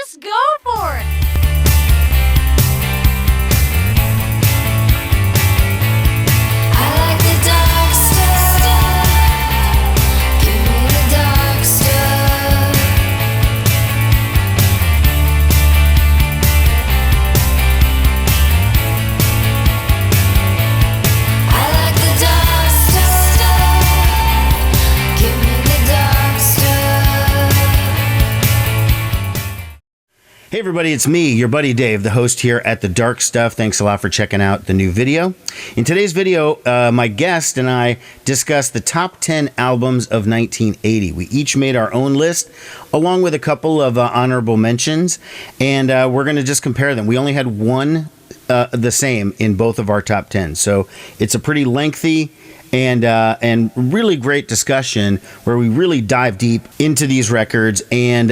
Just go for it! I like the dark stuff. Give me the dark stuff. I like the dark stuff. Give me the dark stuff. Hey everybody, it's me, your buddy Dave, the host here at The Dark Stuff. Thanks a lot for checking out the new video. In today's video, my guest and I discussed the top 10 albums of 1980. We each made our own list, along with a couple of honorable mentions, and we're going to just compare them. We only had one the same in both of our top 10, so it's a pretty lengthy and really great discussion where we really dive deep into these records and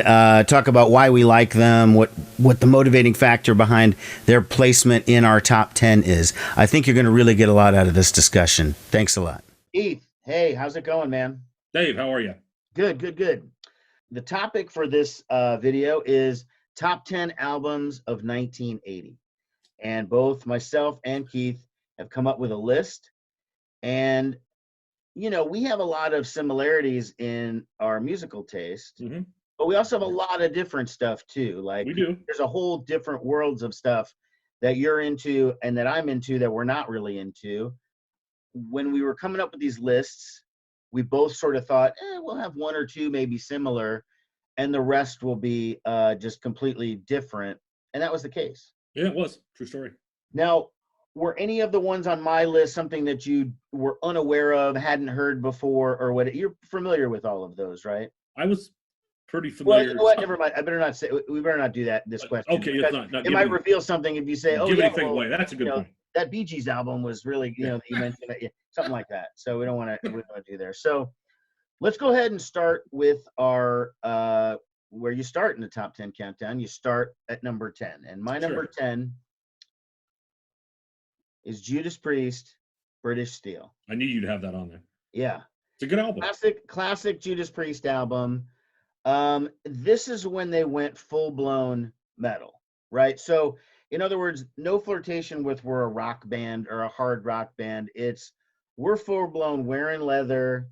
talk about why we like them, what the motivating factor behind their placement in our top 10 is. I think you're going to really get a lot out of this discussion. Thanks a lot. Keith, hey, how's it going, man? Dave, how are you? Good. The topic for this video is top 10 albums of 1980. And both myself and Keith have come up with a list. And, you know, we have a lot of similarities in our musical taste, but we also have a lot of different stuff too. Like, We do. there's a whole different worlds of stuff that you're into and that I'm into that we're not really into. When we were coming up with these lists, we both sort of thought, we'll have one or two maybe similar, and the rest will be just completely different. And that was the case. Yeah, it was. True story. Now, were any of the ones on my list something that you were unaware of, hadn't heard before, or what? You're familiar with all of those, right? I was pretty Well, familiar. you know what? Never mind. I better not say. We better not do that. This question. Okay, it's because not it might giving, reveal something if you say, "Oh, give yeah, anything well, away. That's a good you know, point. that Bee Gees album was really, that you mentioned it, something like that." So we don't want to do there. So let's go ahead and start with our where you start in the top 10 countdown. You start at number 10, and my number 10 is Judas Priest, British Steel. I knew you'd have that on there. Yeah. It's a good album. Classic Judas Priest album. This is when they went full-blown metal, right? So, in other words, no flirtation with we're a rock band or a hard rock band. It's we're full-blown wearing leather.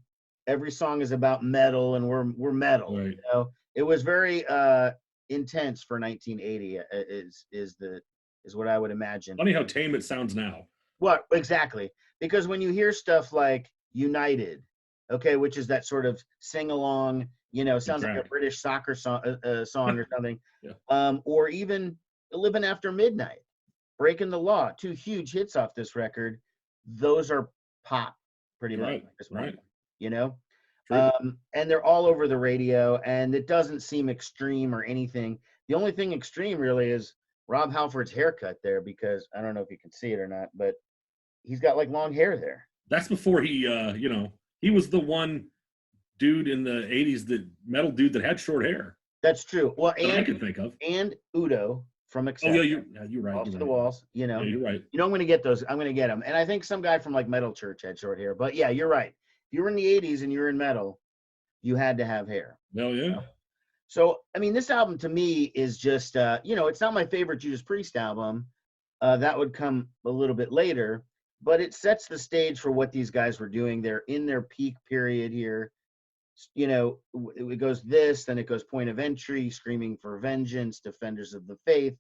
Every song is about metal, and we're metal. Right. You know? It was very intense for 1980. Is what I would imagine. Funny how tame it sounds now. What exactly? Because when you hear stuff like United, okay, which is that sort of sing along, sounds like a British soccer song or something, Yeah. Or even Living After Midnight, Breaking the Law, two huge hits off this record. Those are pop pretty much at this moment, and they're all over the radio, and it doesn't seem extreme or anything. The only thing extreme really is Rob Halford's haircut there, because I don't know if you can see it or not, but he's got like long hair there. That's before he, he was the one dude in the 80s, the metal dude that had short hair. That's true. Well, I can think of. And Udo from Accept. Oh, yeah, you're right. Off You're to right. the walls, Yeah, you're right. I'm going to get those. I'm going to get them. And I think some guy from like Metal Church had short hair. But yeah, you're right. If you were in the 80s and you were in metal, you had to have hair. Hell yeah. So, I mean, this album to me is just, it's not my favorite Judas Priest album. That would come a little bit later, but it sets the stage for what these guys were doing. They're in their peak period here. It goes this, then it goes Point of Entry, Screaming for Vengeance, Defenders of the Faith.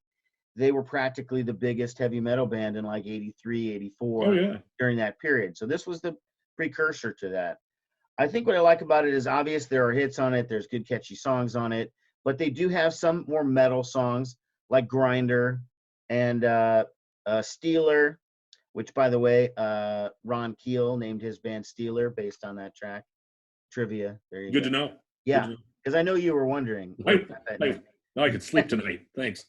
They were practically the biggest heavy metal band in like 83, 84 during that period. So this was the precursor to that. I think what I like about it is obvious there are hits on it. There's good catchy songs on it, but they do have some more metal songs like Grinder and Steeler, which, by the way, Ron Keel named his band Steeler based on that track. Trivia. There you go. Good to know. Yeah, because I know you were wondering. Now I could sleep tonight. Thanks.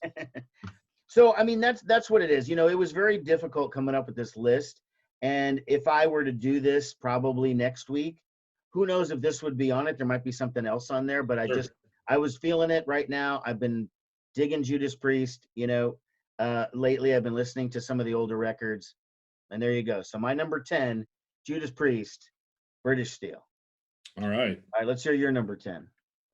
So, I mean, that's what it is. It was very difficult coming up with this list. And if I were to do this probably next week, who knows if this would be on it? There might be something else on there, but I was feeling it right now. I've been digging Judas Priest, lately I've been listening to some of the older records, and there you go. So my number 10, Judas Priest, British Steel. All right. All right, let's hear your number 10.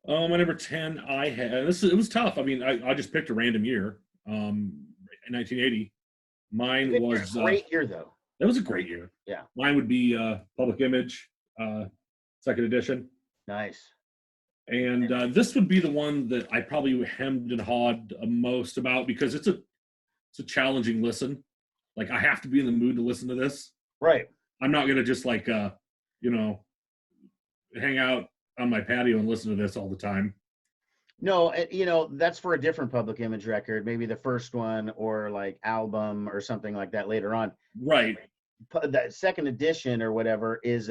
My number 10, I had it was tough. I mean, I just picked a random year. In 1980. Mine Good year, was great year though. that was a great year. Yeah, Mine would be Public Image, second edition. nice. And this would be the one that I probably hemmed and hawed most about because it's a challenging listen. Like I have to be in the mood to listen to this. Right. I'm not gonna just like you know, hang out on my patio and listen to this all the time. No, you know, that's for a different Public Image record, maybe the first one or like album or something like that later on. Right. That second edition or whatever it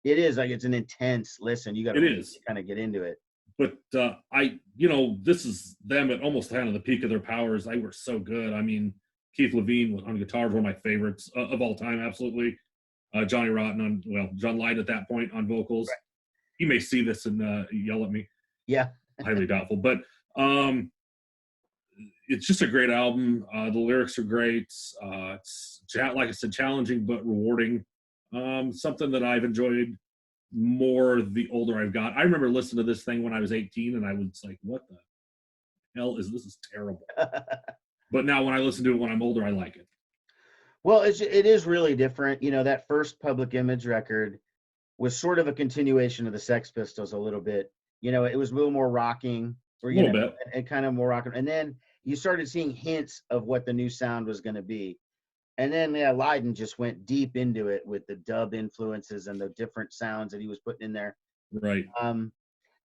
is like it's an intense listen. You got to It really is. kind of get into it. But this is them at almost kind of the peak of their powers. They were so good. I mean, Keith Levine on guitar is one of my favorites of all time, absolutely. Johnny Rotten John Lydon at that point on vocals. Right. He may see this and yell at me. Yeah. Highly doubtful. But it's just a great album. The lyrics are great. It's, like I said, challenging but rewarding. Something that I've enjoyed more the older I've got. I remember listening to this thing when I was 18 and I was like, what the hell is this? Is terrible. But now when I listen to it when I'm older, I like it. Well, it is really different. You know, that first Public Image record was sort of a continuation of the Sex Pistols a little bit. You know, it was a little more rocking, or A little bit. and kind of more rocking. And then you started seeing hints of what the new sound was going to be. And then Lydon just went deep into it with the dub influences and the different sounds that he was putting in there. Right.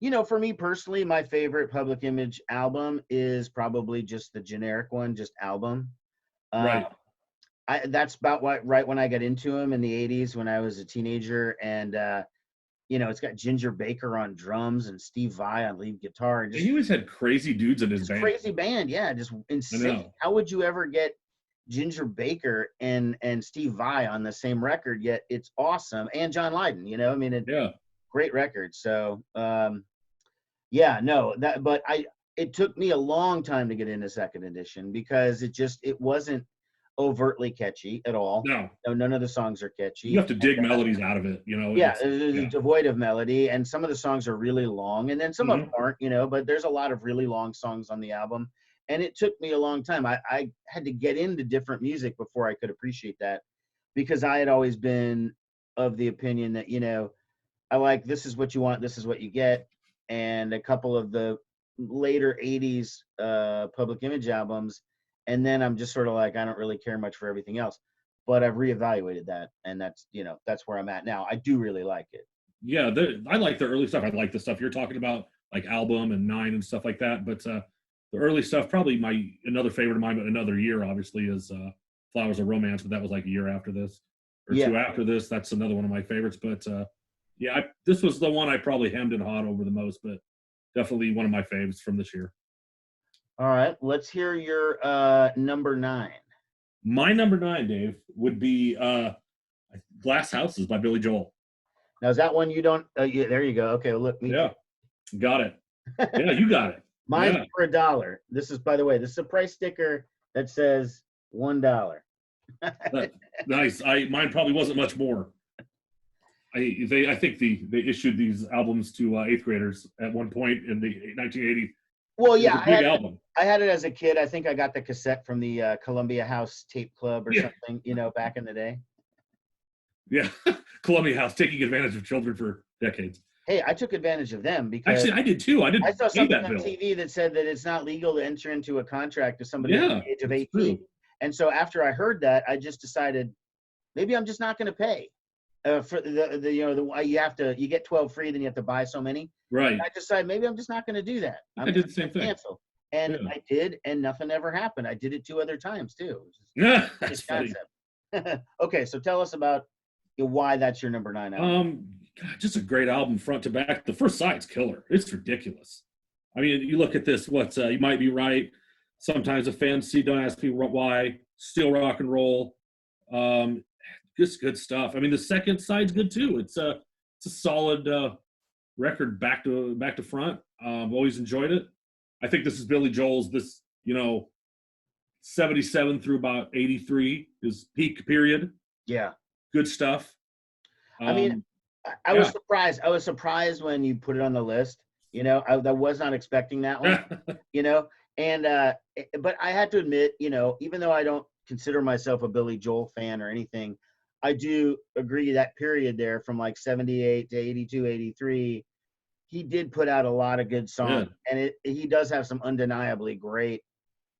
You know, for me personally, my favorite Public Image album is probably just the generic one, just album. Right. That's about right when I got into him in the 80s when I was a teenager. And, you know, it's got Ginger Baker on drums and Steve Vai on lead guitar. And He always had crazy dudes in his band. Crazy band, yeah, just insane. How would you ever get Ginger Baker and Steve Vai on the same record? Yet it's awesome, and John Lydon. You know, I mean, great record. So, it took me a long time to get into second edition because it wasn't overtly catchy at all. No, none of the songs are catchy. You have to dig melodies out of it, you know. Yeah, it's devoid of melody, and some of the songs are really long, and then some of them aren't, you know, but there's a lot of really long songs on the album, and it took me a long time. I had to get into different music before I could appreciate that, because I had always been of the opinion that, you know, I like This Is What You Want, This Is What You Get, and a couple of the later 80s Public Image albums, and then I'm just sort of like, I don't really care much for everything else. But I've reevaluated that, and that's where I'm at now. I do really like it. Yeah, I like the early stuff. I like the stuff you're talking about, like Album and Nine and stuff like that. But the early stuff, probably another favorite of mine, but another year, obviously, is Flowers of Romance, but that was like a year after this, or two after this. That's another one of my favorites. But this was the one I probably hemmed and hawed over the most, but definitely one of my favorites from this year. All right, let's hear your number 9. My number 9, Dave, would be Glass Houses by Billy Joel. Now, is that one you don't? Yeah, there you go. Okay, well, look. Got it. Yeah, you got it. Mine's for $1. This is, by the way, this is a price sticker that says $1. Nice. Mine probably wasn't much more. I think they issued these albums to 8th graders at one point in the 1980s. Well, yeah, I had it as a kid. I think I got the cassette from the Columbia House Tape Club or something, you know, back in the day. Yeah, Columbia House, taking advantage of children for decades. Hey, I took advantage of them because actually I did too. I saw something on TV that said that it's not legal to enter into a contract with somebody under the age of 18. True. And so after I heard that, I just decided maybe I'm just not going to pay. For you get 12 free, then you have to buy so many. Right. And I decided maybe I'm just not going to do that. I did the same thing. Cancel. And I did, and nothing ever happened. I did it 2 other times too. Yeah, that's funny. Okay, so tell us about why that's your number 9 album. God, just a great album front to back. The first side's killer. It's ridiculous. I mean, you look at this. You Might Be Right. Sometimes a Fancy. Don't Ask Me Why. Still Rock and Roll. Just good stuff. I mean, the second side's good too. It's a solid record back to front. I've always enjoyed it. I think this is Billy Joel's 77 through about 83 is peak period. Yeah. Good stuff. I mean, I was surprised. I was surprised when you put it on the list. I was not expecting that one. You know, and but I had to admit, even though I don't consider myself a Billy Joel fan or anything, I do agree that period there from like 78 to 82, 83, he did put out a lot of good songs, and he does have some undeniably great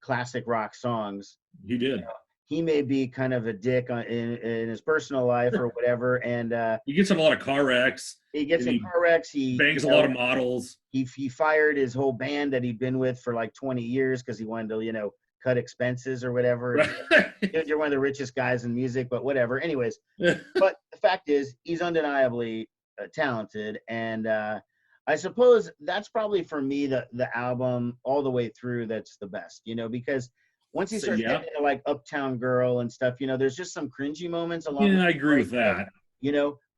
classic rock songs. He did. He may be kind of a dick in his personal life or whatever, and He gets in a lot of car wrecks. he gets in car wrecks. He bangs a lot of models. He fired his whole band that he'd been with for like 20 years because he wanted to, cut expenses or whatever. Right. You're one of the richest guys in music, but whatever. Anyways, but the fact is, he's undeniably talented, and I suppose that's probably for me the album all the way through that's the best, because once he starts getting into like Uptown Girl and stuff, there's just some cringy moments along. Yeah, I agree with that.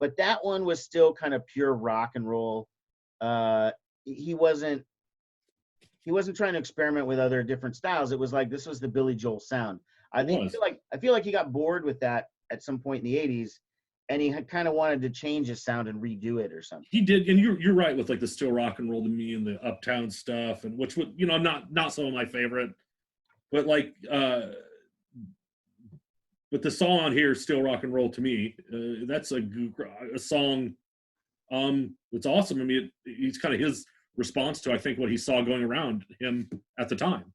But that one was still kind of pure rock and roll. He wasn't trying to experiment with other different styles. It was like this was the Billy Joel sound. I feel like he got bored with that at some point in the 80s, and he had kind of wanted to change his sound and redo it or something. He did, and you're right with like the Still Rock and Roll to Me and the Uptown stuff, and which would not some of my favorite, but like but the song on here, Still Rock and Roll to Me, that's a song that's awesome. I mean, it's kind of his response to, I think, what he saw going around him at the time.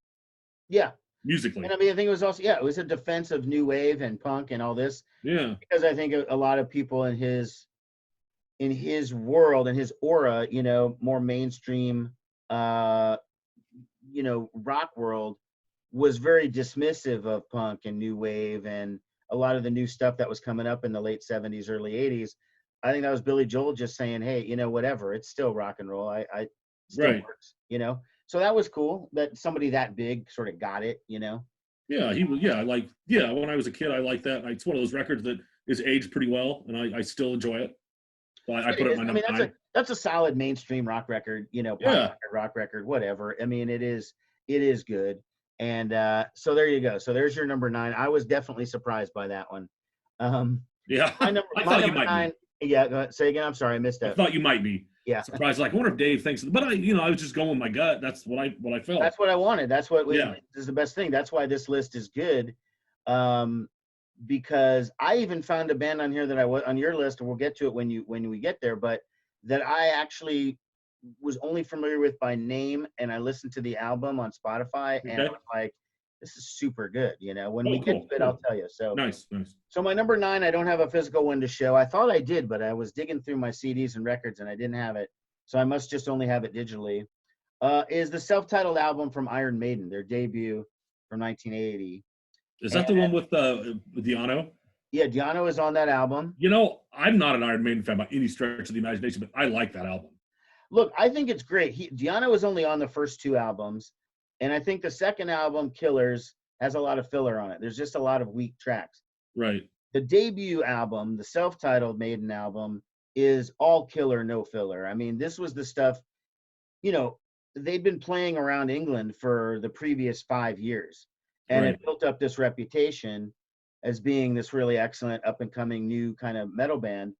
Yeah. Musically. And I mean, I think it was also, it was a defense of new wave and punk and all this. Yeah. Because I think a lot of people in his world and his aura, more mainstream, rock world, was very dismissive of punk and new wave and a lot of the new stuff that was coming up in the late 70s, early 80s. I think that was Billy Joel just saying, hey, whatever, it's still rock and roll. I still works, So that was cool that somebody that big sort of got it, Yeah, when I was a kid, I liked that. It's one of those records that is aged pretty well, and I still enjoy it. So I put it in my number 9. That's a solid mainstream rock record, rock record, whatever. I mean, it is good. And so there you go. So there's your number 9. I was definitely surprised by that one. Yeah, I thought you might be. Yeah, go ahead. Say again. I'm sorry, I missed that. I thought you might be. Yeah. Surprised. Like, I wonder if Dave thinks, but I was just going with my gut. That's what I felt. That's what I wanted. That's what this is the best thing. That's why this list is good. Because I even found a band on here that I was on your list, and we'll get to it when we get there, but that I actually was only familiar with by name, and I listened to the album on Spotify, and I was like, this is super good. When we get to it, I'll tell you. So nice. So my number 9, I don't have a physical one to show. I thought I did, but I was digging through my CDs and records, and I didn't have it. So I must just only have it digitally. Is the self-titled album from Iron Maiden, their debut from 1980. Is that the one with Diano? Yeah, Diano is on that album. I'm not an Iron Maiden fan by any stretch of the imagination, but I like that album. Look, I think it's great. Diano was only on the first 2 albums, and I think the second album, Killers, has a lot of filler on it. There's just a lot of weak tracks. Right. The debut album, the self-titled Maiden album, is all killer, no filler. I mean, this was the stuff, they'd been playing around England for the previous 5 years, and it built up this reputation as being this really excellent up-and-coming new kind of metal band.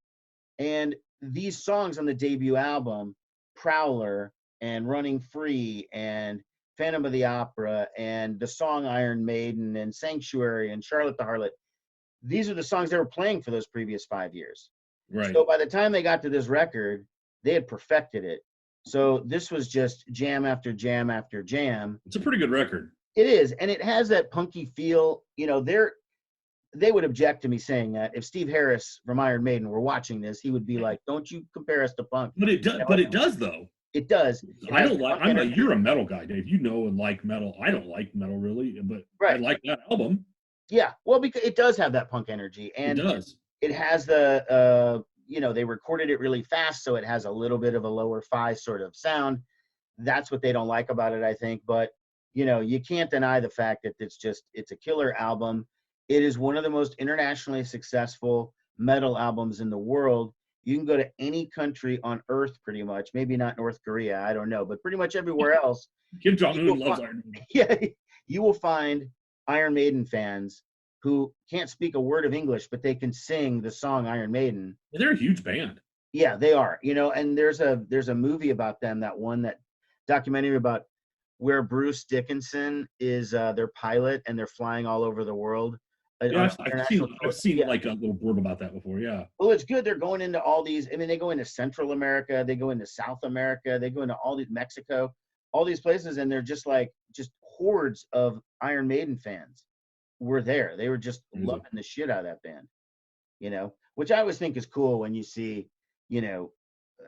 And these songs on the debut album, Prowler and Running Free and Phantom of the Opera and the song Iron Maiden and Sanctuary and Charlotte the Harlot, these are the songs they were playing for those previous 5 years. Right. So by the time they got to this record, they had perfected it. So this was just jam after jam after jam. It's a pretty good record. It is, and it has that punky feel. They would object to me saying that. If Steve Harris from Iron Maiden were watching this, he would be like, "Don't you compare us to punk?" But it does. But it does, though. It does. I don't like. You're a metal guy, Dave. And like metal. I don't like metal really, but I like that album. Yeah, well, because it does have that punk energy, and it does. It has the they recorded it really fast, so it has a little bit of a lower fi sort of sound. That's what they don't like about it, I think. But you can't deny the fact that it's a killer album. It is one of the most internationally successful metal albums in the world. You can go to any country on earth pretty much, maybe not North Korea, I don't know, but pretty much everywhere else. Kim Jong-un loves Iron Maiden. Yeah, you will find Iron Maiden fans who can't speak a word of English, but they can sing the song Iron Maiden. They're a huge band. Yeah, they are. And there's a movie about them, that documentary about where Bruce Dickinson is their pilot, and they're flying all over the world Yeah, on I've international seen tour. I've seen Yeah. like a little blurb about that before. Yeah. Well, it's good. They're going into all these. I mean, they go into Central America, they go into South America, they go into all these Mexico, all these places, and they're just hordes of Iron Maiden fans were there. They were just Crazy. loving the shit out of that band, which I always think is cool when you see, you know, uh,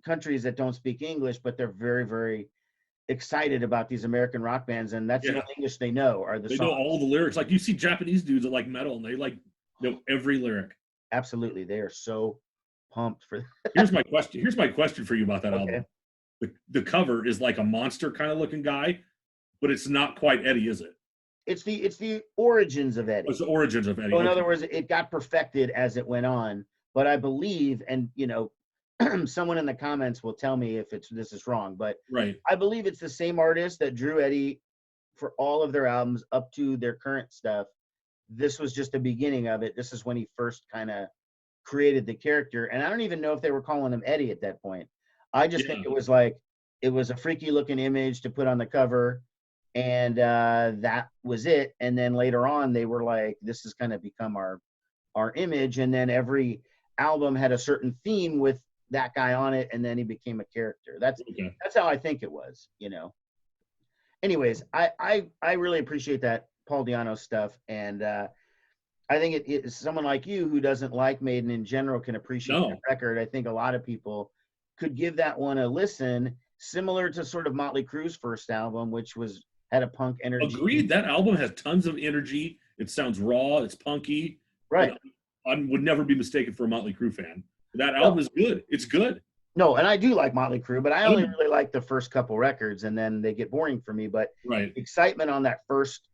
countries that don't speak English, but they're very, very excited about these American rock bands, and that's the Yeah. only English they know are the They know songs. all the lyrics. Like you see Japanese dudes that like metal and they like know every lyric. Absolutely, they are so pumped for. Here's my question. Here's my question for you about that Okay. album. The cover is like a monster kind of looking guy, but it's not quite Eddie, is it? It's the origins of Eddie. It's the origins of Eddie. So in Okay. other words, it got perfected as it went on. But I believe, and someone in the comments will tell me if this is wrong, but Right. I believe it's the same artist that drew Eddie for all of their albums up to their current stuff. This was just the beginning of it. This is when he first kind of created the character, and I don't even know if they were calling him Eddie at that point. I just think Yeah. it was a freaky looking image to put on the cover, and that was it. And then later on, they were like, "This has kind of become our image." And then every album had a certain theme with that guy on it, and then he became a character. That's Okay. how I think it was. Anyways, I really appreciate that Paul Di'Anno stuff, and I think it's someone like you who doesn't like Maiden in general can appreciate No. that record. I think a lot of people could give that one a listen, similar to sort of Motley Crue's first album, which had a punk energy. Agreed. That album has tons of energy. It sounds raw. It's punky. Right. I would never be mistaken for a Motley Crue fan. That album is good. It's good. No, and I do like Motley Crue, but I only really like the first couple records, and then they get boring for me. But Right. excitement on that first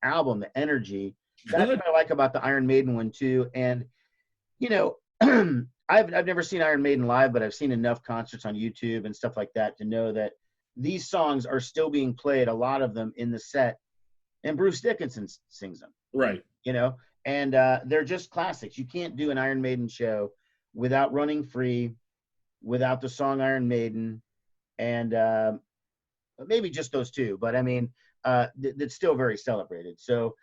album, the energy, that's Good. what I like about the Iron Maiden one too. And I've never seen Iron Maiden live, but I've seen enough concerts on YouTube and stuff like that to know that these songs are still being played, a lot of them in the set, and Bruce Dickinson sings them. Right. And they're just classics. You can't do an Iron Maiden show without Running Free, without the song Iron Maiden, and maybe just those two. But I mean, it's still very celebrated. So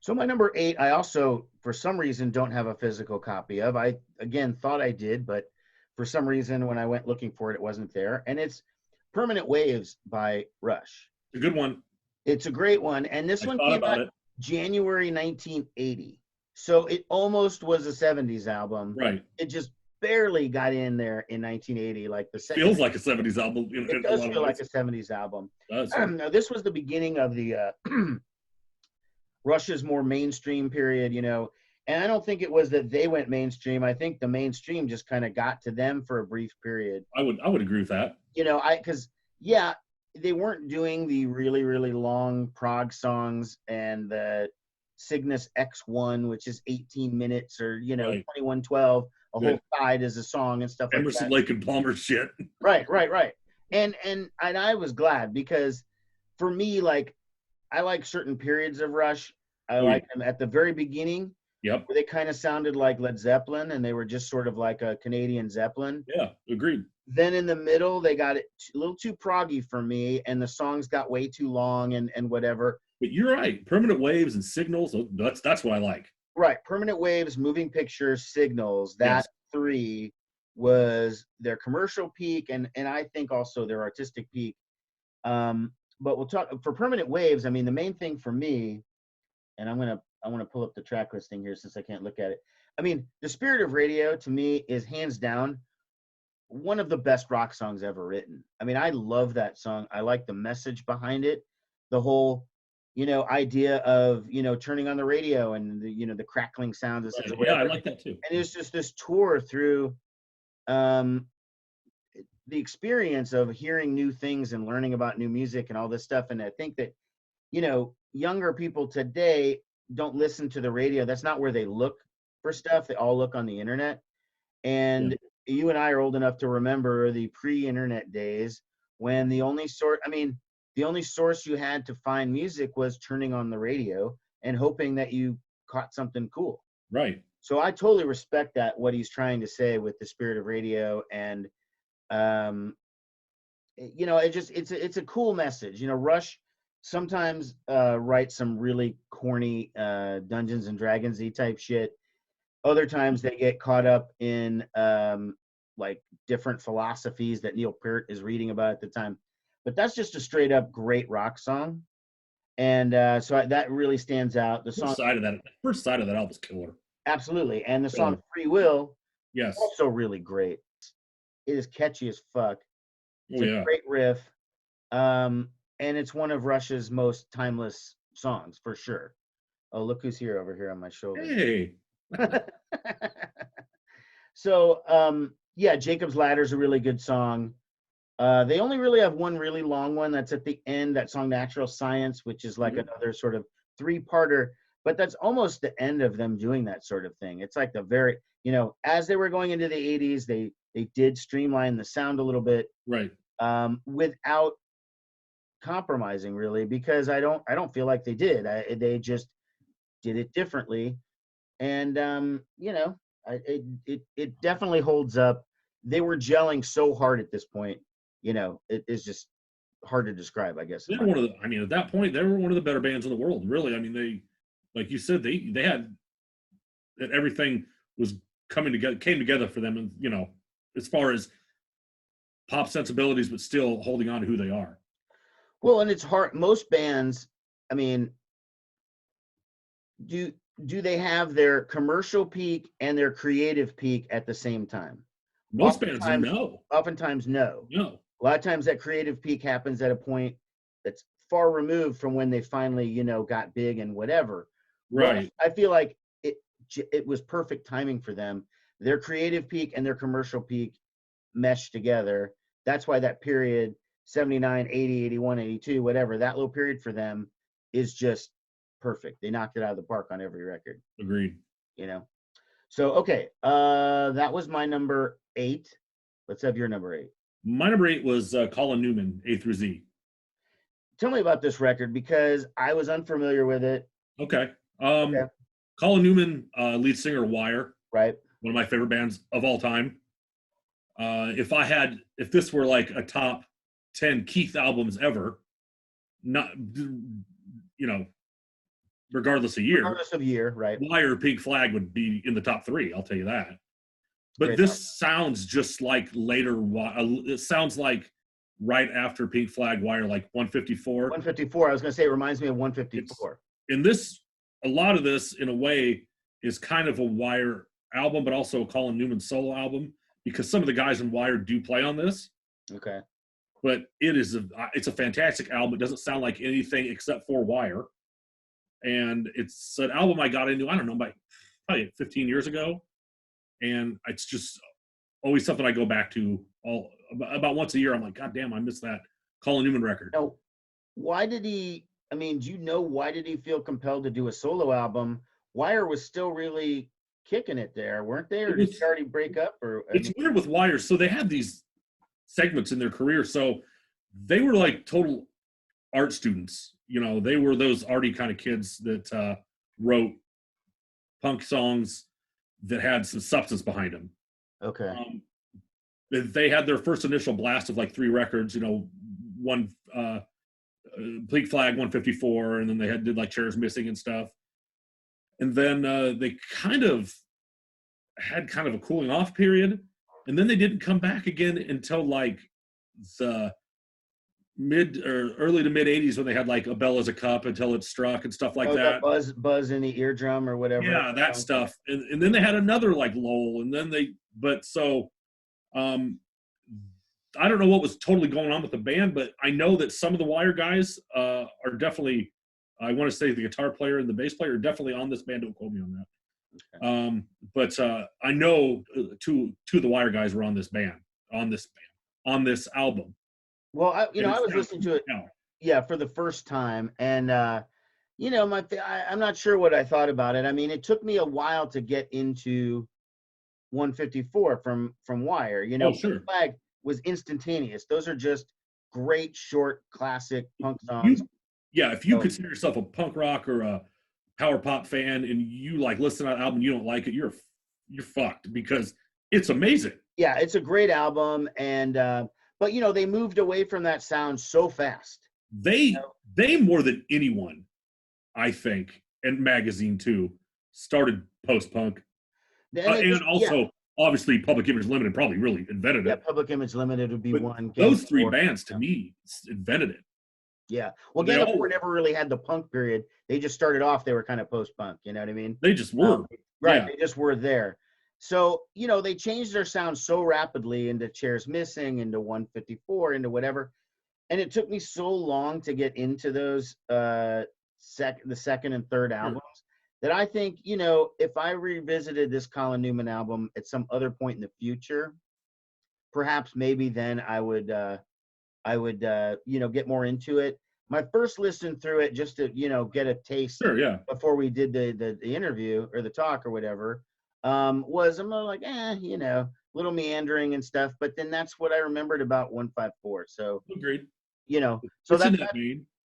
my number 8, I also, for some reason, don't have a physical copy of. I, again, thought I did, but for some reason, when I went looking for it, it wasn't there. And it's Permanent Waves by Rush. A good one. It's a great one. And this one came out January 1980. So it almost was a 70s album. Right. It just barely got in there in 1980. Like the second, feels like a 70s album. It does feel like a 70s album. It does. Now, this was the beginning of the Rush's more mainstream period, and I don't think it was that they went mainstream. I think the mainstream just kind of got to them for a brief period. I would agree with that. Because they weren't doing the really, really long prog songs and the Cygnus X1, which is 18 minutes, or 2112, a whole side is a song and stuff like that. Emerson, Lake and Palmer shit. Right. And I was glad, because for me, like, I like certain periods of Rush. I like them at the very beginning. Yep. Where they kind of sounded like Led Zeppelin, and they were just sort of like a Canadian Zeppelin. Yeah, agreed. Then in the middle, they got it a little too proggy for me, and the songs got way too long and whatever. But you're right. Permanent Waves and Signals, that's what I like. Right. Permanent Waves, Moving Pictures, Signals, that 3 was their commercial peak, and I think also their artistic peak. But we'll talk for Permanent Waves. I mean, the main thing for me, and I want to pull up the track listing here since I can't look at it. I mean, The Spirit of Radio to me is hands down one of the best rock songs ever written. I mean, I love that song. I like the message behind it, the whole, idea of, turning on the radio and the crackling sounds. Right. Yeah, I like that too. And it's just this tour through, the experience of hearing new things and learning about new music and all this stuff. And I think that, younger people today don't listen to the radio. That's not where they look for stuff. They all look on the internet. And you and I are old enough to remember the pre-internet days when the only source you had to find music was turning on the radio and hoping that you caught something cool. Right. So I totally respect that, what he's trying to say with the spirit of radio. And you know, it's a cool message. You know, Rush sometimes writes some really corny Dungeons and Dragons-y type shit. Other times they get caught up in like different philosophies that Neil Peart is reading about at the time. But that's just a straight up great rock song. And that really stands out. The song, First side of that album's killer. absolutely. And the song Killer. Free Will, Yes. also really great. It is catchy as fuck. It's Oh a yeah. great riff. And it's one of Rush's most timeless songs for sure. Oh, look who's here over here on my shoulder. Hey. So, yeah, Jacob's Ladder is a really good song. They only really have one really long one that's at the end, that song Natural Science, which is like another sort of three-parter, but that's almost the end of them doing that sort of thing. It's like the very, you know, as they were going into the 80s, they did streamline the sound a little bit, Right. without compromising really, because I don't feel like they did. They just did it differently. And you know, it definitely holds up. They were gelling so hard at this point, you know, it is just hard to describe, I guess. They were at that point, they were one of the better bands in the world, really. I mean, they, like you said, they had that everything was came together for them, and you know, as far as pop sensibilities, but still holding on to who they are. Well, and it's hard. Most bands, I mean, do they have their commercial peak and their creative peak at the same time? Most bands, no. Oftentimes, no. No. A lot of times that creative peak happens at a point that's far removed from when they finally, you know, got big and whatever. Right. But I feel like it was perfect timing for them. Their creative peak and their commercial peak meshed together. That's why that period, 79, 80, 81, 82, whatever, that little period for them is just perfect. They knocked it out of the park on every record. Agreed. You know? So, okay. That was my number 8. Let's have your number 8. My number 8 was Colin Newman, A through Z. Tell me about this record, because I was unfamiliar with it. Okay. Colin Newman, lead singer of Wire. Right. One of my favorite bands of all time. If this were like a top 10 Keith albums ever, not, you know, regardless of year, right. Wire, Pink Flag would be in the top 3. I'll tell you that. But Great this sounds just like later. It sounds like right after Pink Flag, Wire, like 154. 154. I was going to say, it reminds me of 154. A lot of this, in a way, is kind of a Wire album, but also a Colin Newman solo album, because some of the guys in Wire do play on this. Okay. But it's a fantastic album. It doesn't sound like anything except for Wire. And it's an album I got into, I don't know, probably 15 years ago. And it's just always something I go back to about once a year. I'm like, God damn, I missed that Colin Newman record. Now, why did he feel compelled to do a solo album? Wire was still really kicking it there, weren't they? Or did he already break up? It's weird with Wire. So they had these segments in their career. So they were like total art students. You know, they were those arty kind of kids that wrote punk songs that had some substance behind them. Okay. They had their first initial blast of like 3 records, you know, one Pink Flag, 154, and then they did like Chairs Missing and stuff. And then they kind of had kind of a cooling off period, and then they didn't come back again until like the mid or early to mid 80s, when they had like A Bell as a Cup, Until It Struck, and stuff like that. Buzz in the eardrum or whatever. Yeah, that stuff. And then they had another like lull, and then I don't know what was totally going on with the band, but I know that some of the Wire guys are definitely, I want to say the guitar player and the bass player are definitely on this band. Don't quote me on that. Okay. But I know two of the Wire guys were on this album. Well, I was listening to it, for the first time, and I'm not sure what I thought about it. I mean, it took me a while to get into 154 from Wire. You know, sure. Pink Flag was instantaneous. Those are just great, short, classic punk songs. If you consider yourself a punk rock or a power pop fan and you like listen to that album, you don't like it, you're fucked because it's amazing. Yeah, it's a great album, and but they moved away from that sound so fast. They more than anyone, I think, and Magazine too, started post punk, and also obviously Public Image Limited probably really invented yeah, it. Public Image Limited would be But one. those three bands to me invented it. Yeah, well, They Gang of all Four never really had the punk period. They just started off. They were kind of post punk. You know what I mean? They just were. Right. Yeah. They just were there. So they changed their sound so rapidly into Chairs Missing, into 154, into whatever. And it took me so long to get into those the second and third albums that I think, if I revisited this Colin Newman album at some other point in the future, perhaps maybe then I would get more into it. My first listen through it, just to get a taste before we did the interview or the talk or whatever, was I'm like, little meandering and stuff, but then that's what I remembered about 154. So agreed. So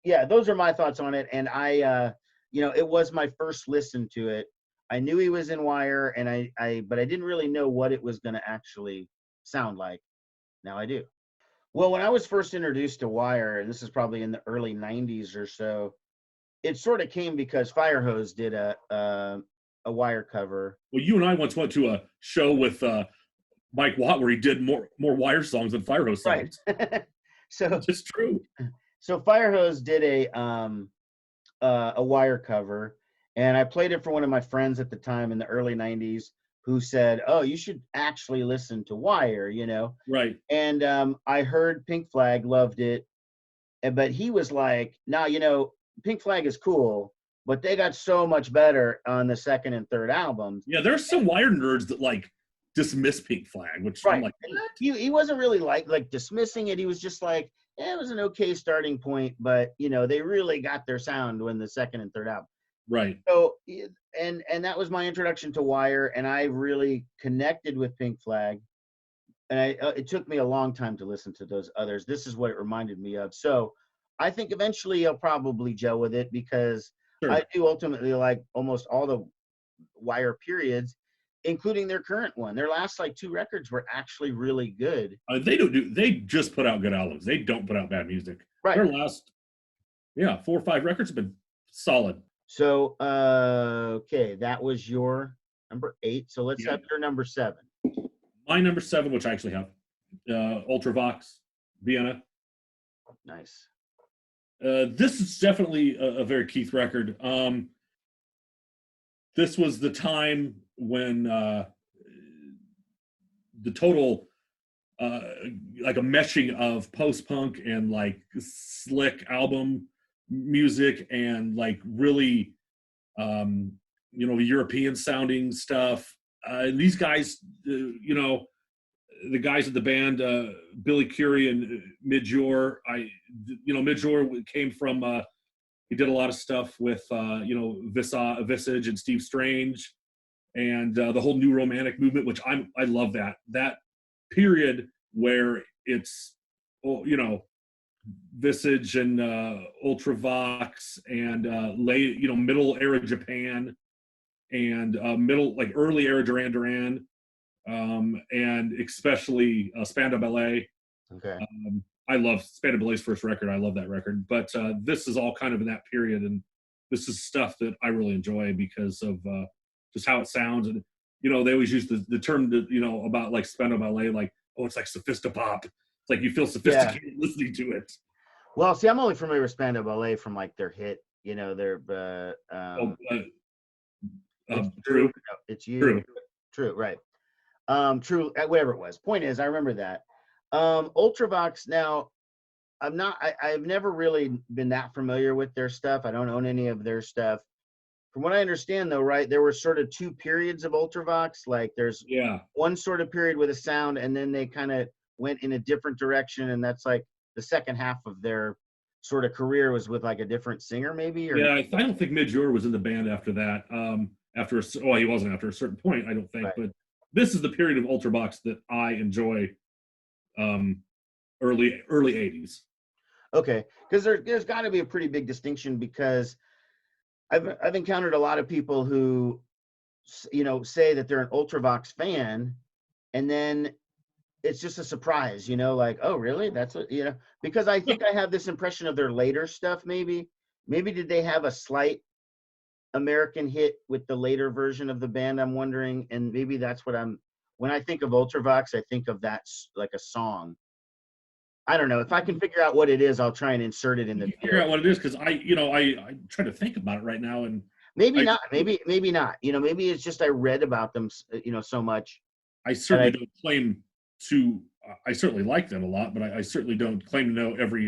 yeah, those are my thoughts on it. And I it was my first listen to it. I knew he was in Wire, and but I didn't really know what it was going to actually sound like. Now I do. Well, when I was first introduced to Wire, and this is probably in the early 90s or so, it sort of came because Firehose did a Wire cover. Well, you and I once went to a show with Mike Watt where he did more Wire songs than Firehose songs. Right. So it's true. So Firehose did a Wire cover, and I played it for one of my friends at the time in the early 90s, who said, "Oh, you should actually listen to Wire," Right. And I heard Pink Flag, loved it, but he was like, "No, Pink Flag is cool, but they got so much better on the second and third albums." Yeah, there's some Wire nerds that like dismiss Pink Flag, which I'm like, he wasn't really like dismissing it. He was just like, it was an okay starting point, but they really got their sound when the second and third album. Right. So and that was my introduction to Wire, and I really connected with Pink Flag. And it took me a long time to listen to those others. This is what it reminded me of. So I think eventually I'll probably gel with it, because I do ultimately like almost all the Wire periods, including their current one. Their last like 2 records were actually really good. They just put out good albums. They don't put out bad music. Right. Their last 4 or 5 records have been solid. So okay, that was your number 8. So let's have your number 7. My number 7, which I actually have, Ultravox, Vienna. Nice. This is definitely a very Keith record. This was the time when the total like a meshing of post-punk and like slick album music and like really European sounding stuff. These guys, the guys at the band, Billy Currie and Midjor. Midjor came from. He did a lot of stuff with Visage and Steve Strange, and the whole New Romantic movement, which I love that period where it's Visage and Ultravox and middle era Japan and early era Duran Duran, and especially Spandau Ballet. Okay. I love Spandau Ballet's first record. I love that record, but this is all kind of in that period, and this is stuff that I really enjoy because of just how it sounds. And they always use the term about like Spandau Ballet, like, oh, it's like sophistopop. It's like you feel sophisticated listening to it. Well, see, I'm only familiar with Spandau Ballet from like their hit, their True. It's you. True, right. True, whatever it was. Point is, I remember that. Ultravox, now, I've never really been that familiar with their stuff. I don't own any of their stuff. From what I understand, though, right, there were sort of 2 periods of Ultravox. Like there's one sort of period with a sound, and then they kind of went in a different direction, and that's like the second half of their sort of career was with like a different singer, maybe. Or I don't think Midjor was in the band after that. He wasn't after a certain point, I don't think. Right. But this is the period of Ultravox that I enjoy. Early 80s. Okay, because there's got to be a pretty big distinction, because I've encountered a lot of people who, say that they're an Ultravox fan, and then it's just a surprise, like, oh, really? That's what, because I think I have this impression of their later stuff. Maybe did they have a slight American hit with the later version of the band? I'm wondering, and maybe that's what when I think of Ultravox, I think of that like a song. I don't know. If I can figure out what it is, I'll try and insert it in the Figure out what it is, because I try to think about it right now, and maybe I, not. Maybe not. Maybe it's just I read about them, so much. I certainly don't claim to. I certainly like them a lot, but I certainly don't claim to know every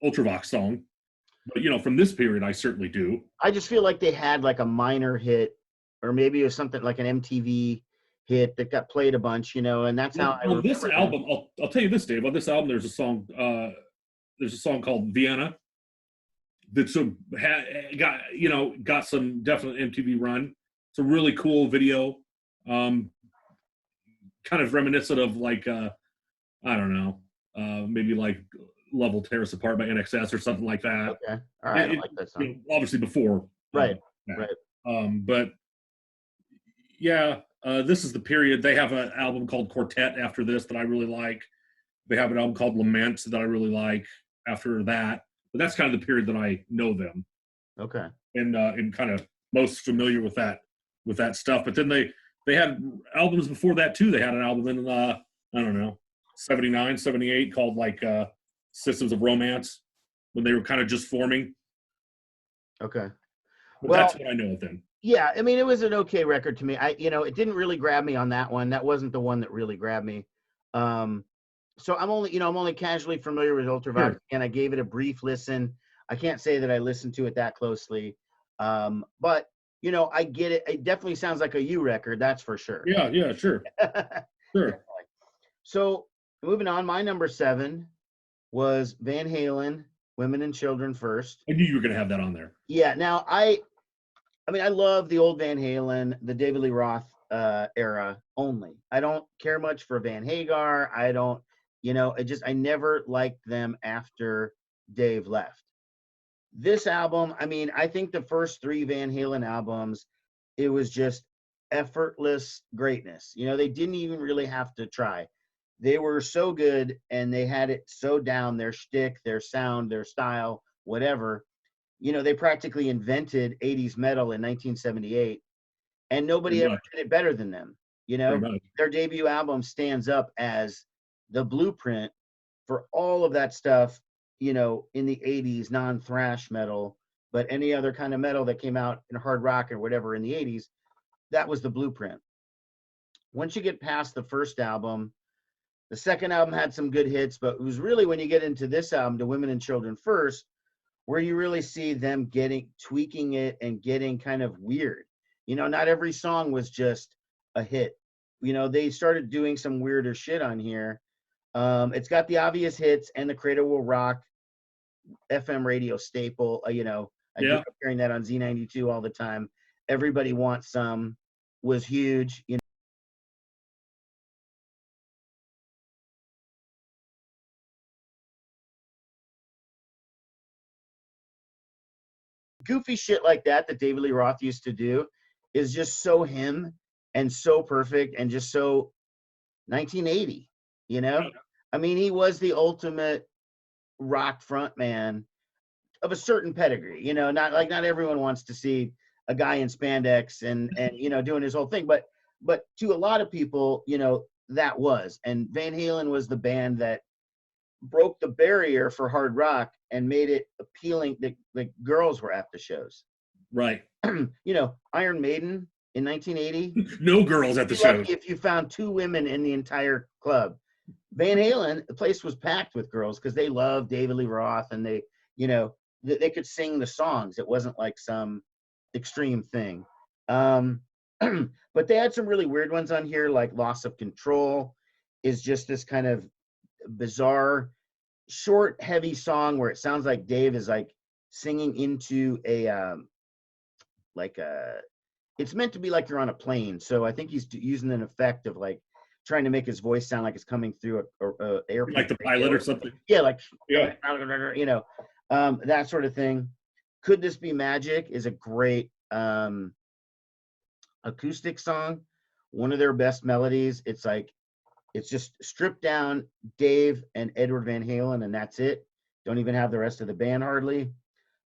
Ultravox song. But from this period, I certainly do. I just feel like they had like a minor hit, or maybe it was something like an MTV hit that got played a bunch, and that's how I On this remember album, I'll tell you this, Dave. On this album, there's a song. There's a song called Vienna that's got some definite MTV run. It's a really cool video, kind of reminiscent of like I don't know, maybe like Love Will Tear Us Apart by NXS or something like that. Okay, all right, I like that song. Obviously before, right. But yeah, this is the period. They have an album called Quartet after this that I really like. They have an album called Lament that I really like after that. But that's kind of the period that I know them. Okay. And kind of most familiar with that stuff. But then they had albums before that too. They had an album in I don't know, 79, 78 called like Systems of Romance, when they were kind of just forming. Okay. But that's what I know of them. Yeah, I mean, it was an okay record to me. It didn't really grab me on that one. That wasn't the one that really grabbed me. So I'm only casually familiar with Ultravox, Sure. and I gave it a brief listen. I can't say that I listened to it that closely. But I get it. It definitely sounds like a U record, that's for sure. Yeah, sure. Sure. So moving on, my number 7 was Van Halen, Women and Children First. I knew you were going to have that on there. Yeah. Now I love the old Van Halen, the David Lee Roth era only. I don't care much for Van Hagar. I don't, I never liked them after Dave left. This album, I think the first 3 Van Halen albums, it was just effortless greatness. They didn't even really have to try. They were so good, and they had it so down, their shtick, their sound, their style, whatever. They practically invented 80s metal in 1978, and nobody ever did it better than them. Their debut album stands up as the blueprint for all of that stuff, in the 80s, non-thrash metal, but any other kind of metal that came out in hard rock or whatever in the 80s, that was the blueprint. Once you get past the first album, the second album had some good hits, but it was really when you get into this album, To Women and Children First, where you really see them tweaking it and getting kind of weird. Not every song was just a hit. They started doing some weirder shit on here. It's got the obvious hits and the Cradle Will Rock FM radio staple. I grew up hearing that on Z92 all the time. Everybody Wants Some was huge. Goofy shit like that David Lee Roth used to do is just so him and so perfect and just so 1980, he was the ultimate rock frontman of a certain pedigree, not everyone wants to see a guy in spandex and doing his whole thing, but to a lot of people, that was, and Van Halen was the band that broke the barrier for hard rock and made it appealing that like girls were at the shows. Right. Iron Maiden in 1980. No girls at the show. If you found 2 women in the entire club. Van Halen, the place was packed with girls because they loved David Lee Roth, and they, they could sing the songs. It wasn't like some extreme thing. But they had some really weird ones on here, like Loss of Control is just this kind of bizarre, short, heavy song where it sounds like Dave is like singing into it's meant to be like you're on a plane. So I think he's using an effect of like trying to make his voice sound like it's coming through a airplane. Like the pilot or something. Yeah, like yeah, that sort of thing. Could This Be Magic is a great acoustic song, one of their best melodies. It's like, it's just stripped down Dave and Edward Van Halen, and that's it. Don't even have the rest of the band hardly.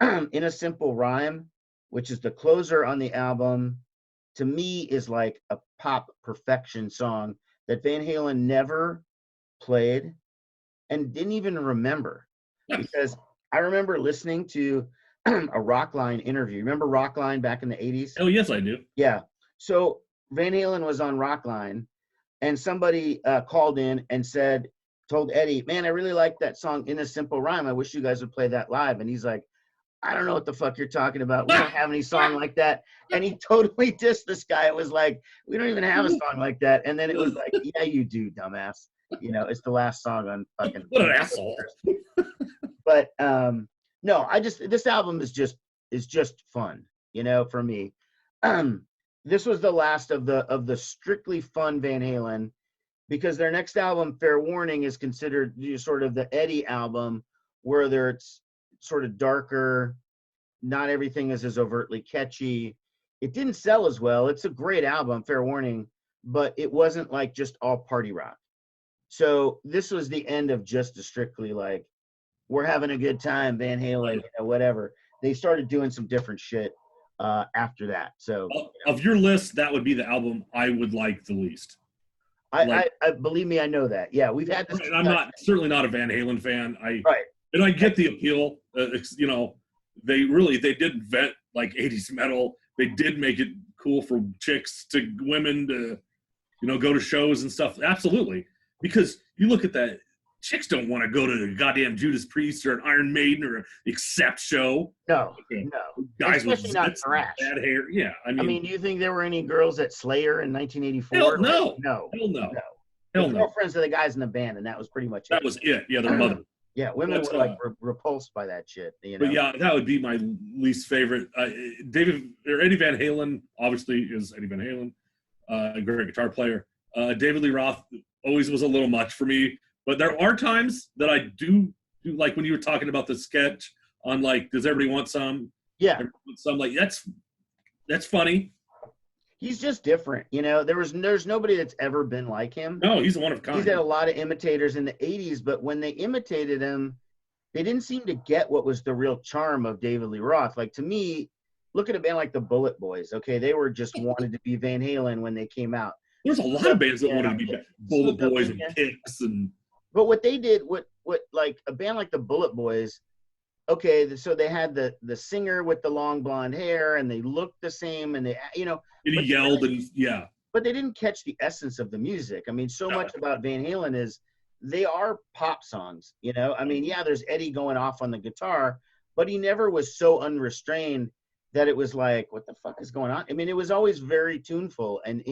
In a Simple Rhyme, which is the closer on the album, to me is like a pop perfection song that Van Halen never played and didn't even remember. Because I remember listening to a Rockline interview. Remember Rockline back in the 80s? Oh, yes, I do. Yeah. So Van Halen was on Rockline, and somebody called in and told Eddie, man, I really like that song In a Simple Rhyme. I wish you guys would play that live. And he's like, I don't know what the fuck you're talking about. We don't have any song like that. And he totally dissed this guy. It was like, we don't even have a song like that. And then it was like, yeah, you do, dumbass. You know, it's the last song on fucking. What an asshole. But no, this album is just fun, you know, for me. This was the last of the strictly fun Van Halen, because their next album, Fair Warning, is considered sort of the Eddie album, where it's sort of darker, not everything is as overtly catchy. It didn't sell as well. It's a great album, Fair Warning, but it wasn't like just all party rock. So this was the end of just a strictly like, we're having a good time, Van Halen, you know, whatever. They started doing some different shit after that. So of your list, that would be the album I would like the least. I believe me, I know that. Yeah, we've had this. And I'm certainly not a Van Halen fan. Right. And I get the appeal. You know, they did invent like 80s metal. They did make it cool for chicks to women to, you know, go to shows and stuff. Absolutely. Because you look at that, chicks don't want to go to the goddamn Judas Priest or an Iron Maiden or an Accept show. No, okay. No. Guys especially with not thrash. bad hair. Yeah, I mean, do you think there were any girls at Slayer in 1984? Hell no. No. Hell no. No. Hell The no. girlfriends of the guys in the band, and that was pretty much it. That was it. Yeah, their mother. Yeah, women were like repulsed by that shit. You know? But yeah, that would be my least favorite. Eddie Van Halen obviously is Eddie Van Halen, a great guitar player. David Lee Roth always was a little much for me, but there are times that I do like when you were talking about the sketch on like, does everybody want some? Yeah, so I'm like, that's funny. He's just different, you know. There's nobody that's ever been like him. No, he's one of a kind. He's had a lot of imitators in the 80s, but when they imitated him, they didn't seem to get what was the real charm of David Lee Roth. Like, to me, look at a band like the Bullet Boys. Okay, they were just wanted to be Van Halen when they came out. There's a lot of bands that wanted to be Bullet Boys and Kicks and. But what they did, what like a band like the Bullet Boys, okay, so they had the singer with the long blonde hair, and they looked the same, and they, you know. And he yelled, and yeah. But they didn't catch the essence of the music. I mean, so much about Van Halen is they are pop songs, you know. I mean, yeah, there's Eddie going off on the guitar, but he never was so unrestrained that it was like, what the fuck is going on? I mean, it was always very tuneful, and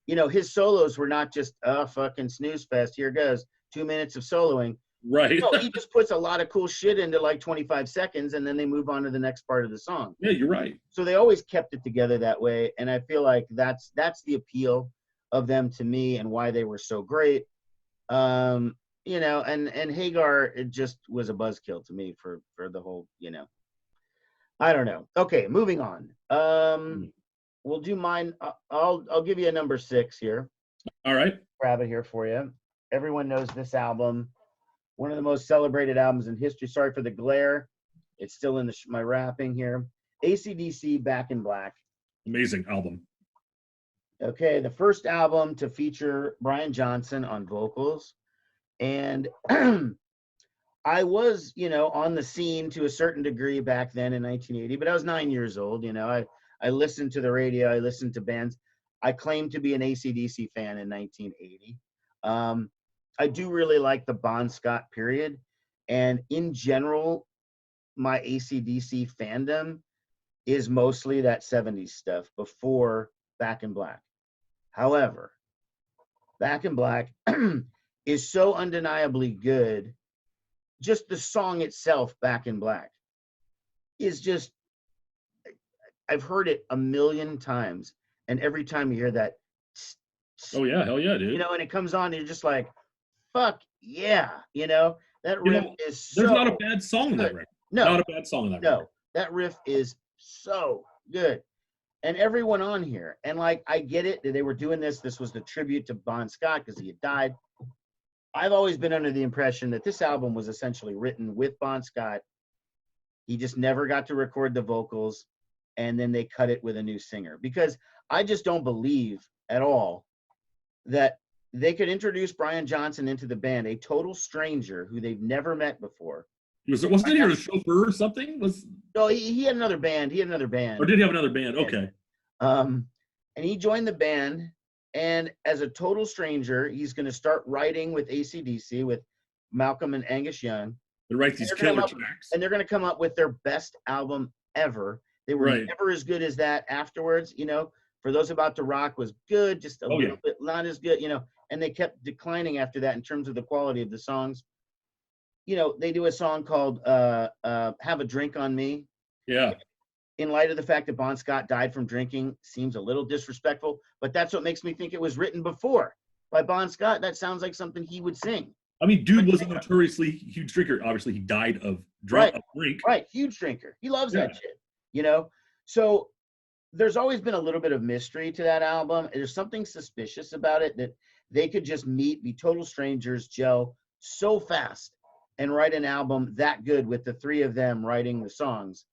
you know, his solos were not just, fucking snooze fest, here goes, 2 minutes of soloing. Right. No, he just puts a lot of cool shit into like 25 seconds, and then they move on to the next part of the song. Yeah, you're right. So they always kept it together that way, and I feel like that's the appeal of them to me and why they were so great. You know, and Hagar, it just was a buzzkill to me for the whole, you know. I don't know. Okay, moving on. We'll do mine. I'll give you a number 6 here. All right. Grab it here for you. Everyone knows this album. One of the most celebrated albums in history. Sorry for the glare. It's still in my wrapping here. ACDC, Back in Black. Amazing album. Okay, the first album to feature Brian Johnson on vocals. And I was, you know, on the scene to a certain degree back then in 1980, but I was 9 years old. You know, I listened to the radio. I listened to bands. I claimed to be an AC/DC fan in 1980. I do really like the Bon Scott period. And in general, my AC/DC fandom is mostly that 70s stuff before Back in Black. However, Back in Black is so undeniably good. Just the song itself, Back in Black, is just, I've heard it a million times. And every time you hear that, oh yeah, hell yeah, dude. You know, and it comes on, and you're just like, fuck yeah, you know, that riff is so there's not a bad song in that record. No. Not a bad song in that record. That riff is so good. And everyone on here, and like, I get it that they were doing this. This was the tribute to Bon Scott because he had died. I've always been under the impression that this album was essentially written with Bon Scott. He just never got to record the vocals, and then they cut it with a new singer, because I just don't believe at all that they could introduce Brian Johnson into the band, a total stranger who they've never met before. Wasn't he a chauffeur or something? No, he had another band. He had another band. Or did he have another band? Okay. And he joined the band, and as a total stranger, he's going to start writing with ACDC, with Malcolm and Angus Young. They write these killer tracks. And they're going to come up with their best album ever. They were never as good as that afterwards. You know, For Those About to Rock was good, just a little bit, not as good, you know, and they kept declining after that in terms of the quality of the songs. You know, they do a song called Have a Drink on Me. Yeah. In light of the fact that Bon Scott died from drinking, seems a little disrespectful, but that's what makes me think it was written before by Bon Scott. That sounds like something he would sing. I mean, dude was a notoriously huge drinker. Obviously, he died of drink. Right, huge drinker. He loves that shit, you know? So there's always been a little bit of mystery to that album. There's something suspicious about it, that they could just meet, be total strangers, gel so fast, and write an album that good with the three of them writing the songs.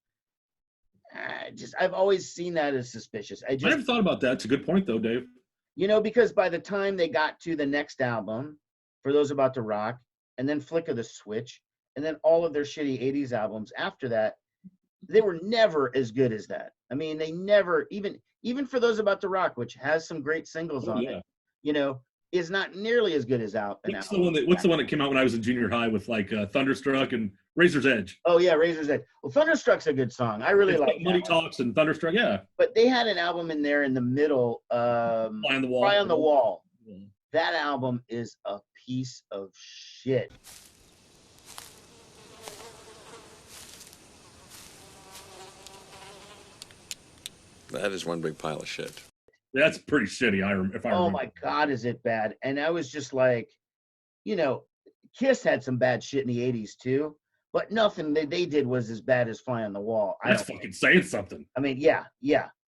I've always seen that as suspicious. I never thought about that. It's a good point, though, Dave. You know, because by the time they got to the next album, For Those About to Rock, and then Flick of the Switch, and then all of their shitty 80s albums after that, they were never as good as that. I mean, they never, even For Those About to Rock, which has some great singles on it, you know, is not nearly as good as What's the one that came out when I was in junior high with like Thunderstruck and Razor's Edge? Oh yeah, Razor's Edge. Well, Thunderstruck's a good song. I really like Money Talks and Thunderstruck, yeah. But they had an album in there in the middle, Fly on the Wall. Yeah. That album is a piece of shit. That is one big pile of shit. That's pretty shitty, if I remember. Oh my God, is it bad? And I was just like, you know, Kiss had some bad shit in the 80s too, but nothing they did was as bad as Fly on the Wall. That's fucking saying something. I mean, yeah.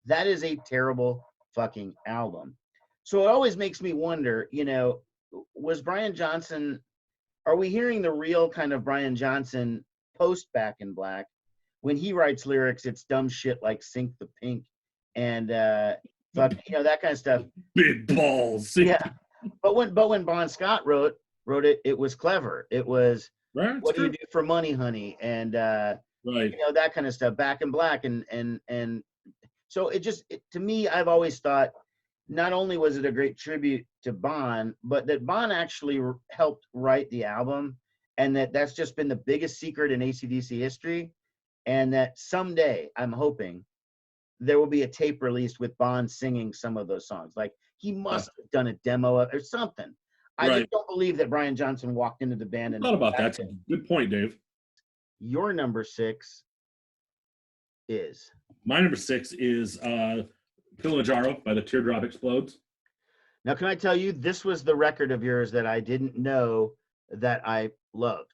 That is a terrible fucking album. So it always makes me wonder, you know, was Brian Johnson, are we hearing the real kind of Brian Johnson post Back in Black? When he writes lyrics, it's dumb shit like Sink the Pink and fuck, you know, that kind of stuff. Big balls. Yeah. But when Bon Scott wrote it, it was clever. It was, what do you do for money, honey? And you know, that kind of stuff. Back in Black, and so to me, I've always thought not only was it a great tribute to Bon, but that Bon actually helped write the album, and that's just been the biggest secret in ACDC history, and that someday I'm hoping there will be a tape released with Bon singing some of those songs. Like, he must have done a demo or something. I just don't believe that Brian Johnson walked into the band and thought about that. That's a good point, Dave. Your number 6 is? My number 6 is Kilimanjaro by the Teardrop Explodes. Now, can I tell you, this was the record of yours that I didn't know that I loved.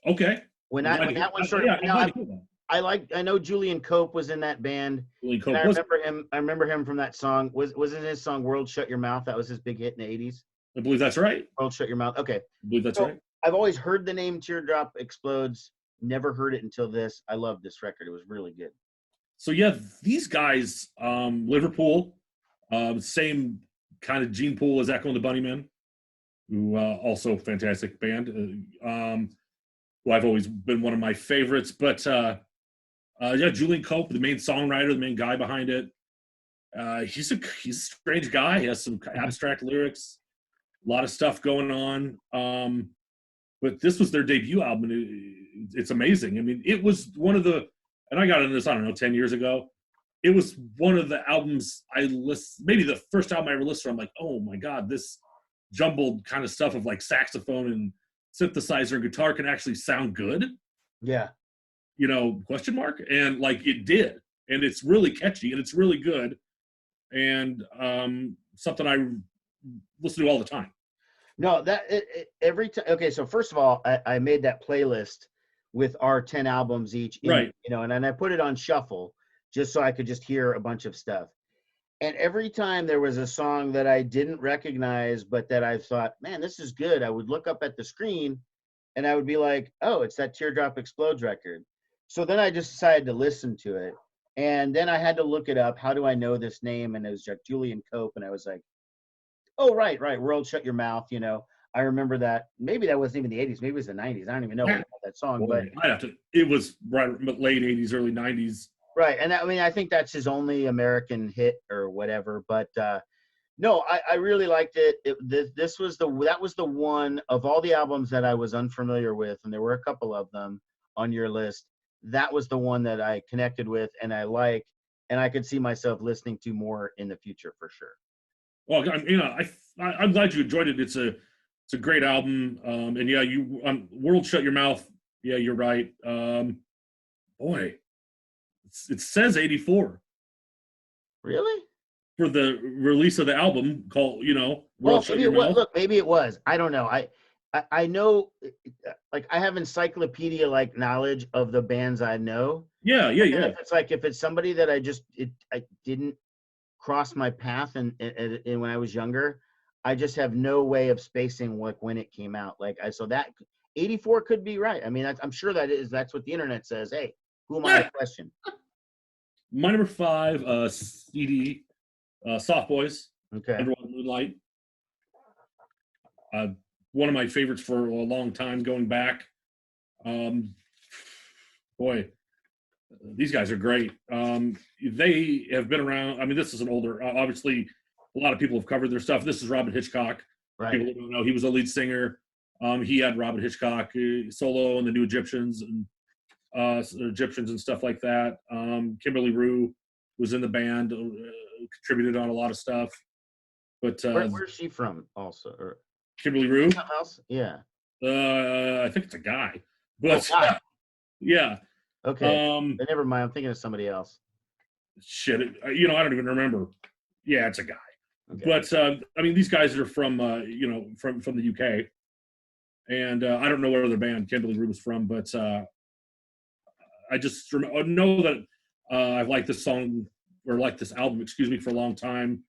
Okay. When that one started, I know Julian Cope was in that band. Julian Cope. I remember him from that song. Wasn't his song "World Shut Your Mouth"? That was his big hit in the 80s. I believe that's right. World Shut Your Mouth. Okay. I believe that's right. I've always heard the name Teardrop Explodes. Never heard it until this. I love this record. It was really good. So yeah, these guys, Liverpool, same kind of gene pool as Echo and the Bunnymen, who also fantastic band. Who I've always been one of my favorites. But yeah, Julian Cope, the main songwriter, the main guy behind it. He's a strange guy. He has some abstract lyrics, a lot of stuff going on. But this was their debut album, and it's amazing. I mean, it was one of the, and I got into this, I don't know, 10 years ago. It was one of the albums maybe the first album I ever listened to. I'm like, oh my God, this jumbled kind of stuff of like saxophone and synthesizer and guitar can actually sound good. Yeah. You know, question mark. And like it did. And it's really catchy and it's really good. And something I listen to all the time. No, every time. Okay, so first of all, I made that playlist with our 10 albums each, Right. and I put it on shuffle just so I could just hear a bunch of stuff. And every time there was a song that I didn't recognize, but that I thought, man, this is good, I would look up at the screen and I would be like, oh, it's that Teardrop Explodes record. So then I just decided to listen to it. And then I had to look it up. How do I know this name? And it was like Julian Cope. And I was like, oh, right. World Shut Your Mouth. I remember that. Maybe that wasn't even the 80s. Maybe it was the 90s. I don't even know about that song. Boy, it was right late 80s, early 90s. Right. And I think that's his only American hit or whatever. But no, I really liked it. That was the one of all the albums that I was unfamiliar with, and there were a couple of them on your list. That was the one that I connected with and I liked, and I could see myself listening to more in the future for sure. Well, I'm glad you enjoyed it. It's a great album. And yeah, World Shut Your Mouth. Yeah, you're right. Boy, it says 84. Really? For the release of the album called, World Shut Your Mouth. Look, maybe it was. I don't know. I know, like, I have encyclopedia like knowledge of the bands I know. Yeah. If it's somebody that I didn't cross my path and when I was younger, I just have no way of spacing when it came out. So that 84 could be right. I mean, I'm sure that's what the internet says. Hey, who am I to question? My number 5 CD, Soft Boys. Okay. Underwater Moonlight. One of my favorites for a long time going back. Boy, these guys are great. They have been around. I mean, this is an older, obviously, a lot of people have covered their stuff. This is Robin Hitchcock. Right. People who don't know, he was a lead singer. He had Robin Hitchcock solo in the New Egyptians and stuff like that. Kimberly Rue was in the band, contributed on a lot of stuff. But where's she from also? Or Kimberly Rue? House? Yeah. I think it's a guy. But yeah. Okay. But never mind. I'm thinking of somebody else. Shit. I don't even remember. Yeah, it's a guy. Okay. But I mean, these guys are from from the UK, and I don't know what other band Kimberly Rue was from, but I just know that I've liked this song or liked this album, excuse me, for a long time.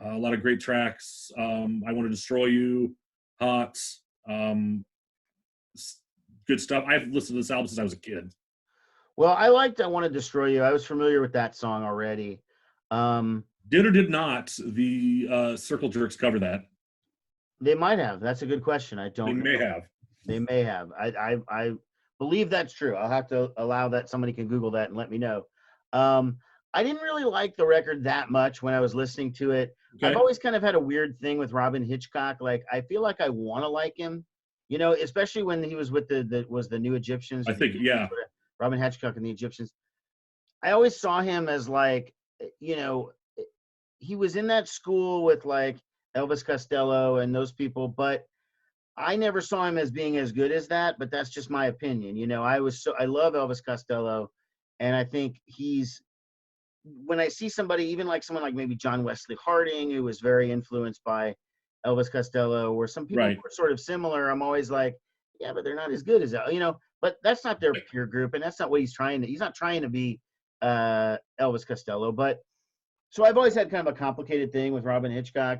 A lot of great tracks. I Want to Destroy You, Hot, good stuff. I've listened to this album since I was a kid. Well, I liked I Want to Destroy You. I was familiar with that song already. Did or did not the Circle Jerks cover that? They might have. That's a good question. I don't know. They may have. They may have. I believe that's true. I'll have to allow that. Somebody can Google that and let me know. I didn't really like the record that much when I was listening to it. Okay. I've always kind of had a weird thing with Robin Hitchcock. Like, I feel like I want to like him, especially when he was with the New Egyptians. I think, yeah. Robin Hitchcock and the Egyptians. I always saw him as like, he was in that school with like Elvis Costello and those people, but I never saw him as being as good as that. But that's just my opinion. I love Elvis Costello, and I think when I see somebody, even like someone like maybe John Wesley Harding, who was very influenced by Elvis Costello, or some people who are sort of similar, I'm always like, yeah, but they're not as good as that, but that's not their peer group. And that's not what he's not trying to be Elvis Costello. But so I've always had kind of a complicated thing with Robin Hitchcock.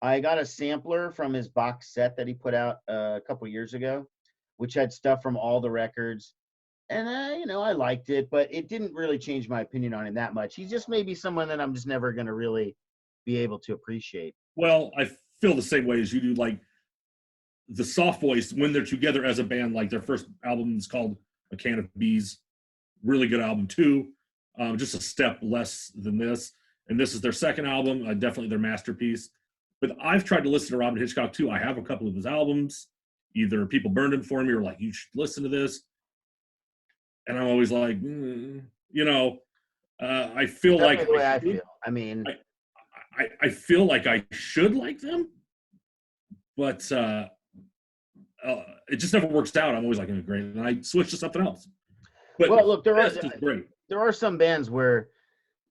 I got a sampler from his box set that he put out a couple years ago, which had stuff from all the records. And, I liked it, but it didn't really change my opinion on him that much. He's just maybe someone that I'm just never going to really be able to appreciate. Well, I feel the same way as you do. Like, the Soft Boys, when they're together as a band, like their first album is called A Can of Bees. Really good album, too. Just a step less than this. And this is their second album, definitely their masterpiece. But I've tried to listen to Robin Hitchcock, too. I have a couple of his albums. Either people burned them for me or like, you should listen to this. And I'm always like, I feel like the way I feel. I mean, I feel like I should like them, but it just never works out. I'm always like, great, and I switch to something else. But well, look, there are some bands where,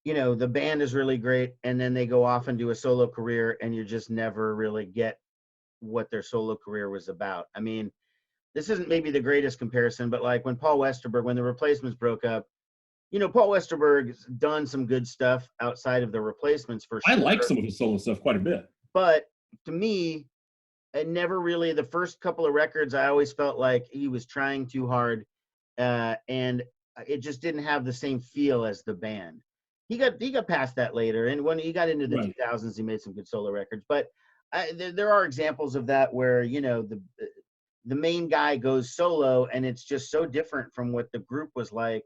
the band is really great, and then they go off and do a solo career, and you just never really get what their solo career was about. I mean, this isn't maybe the greatest comparison, but like when the Replacements broke up, Paul Westerberg's done some good stuff outside of the Replacements for I sure. like some of his solo stuff quite a bit. But to me, it never really, the first couple of records, I always felt like he was trying too hard, and it just didn't have the same feel as the band. He got past that later, and when he got into the Right. 2000s, he made some good solo records. But there are examples of that where the main guy goes solo, and it's just so different from what the group was like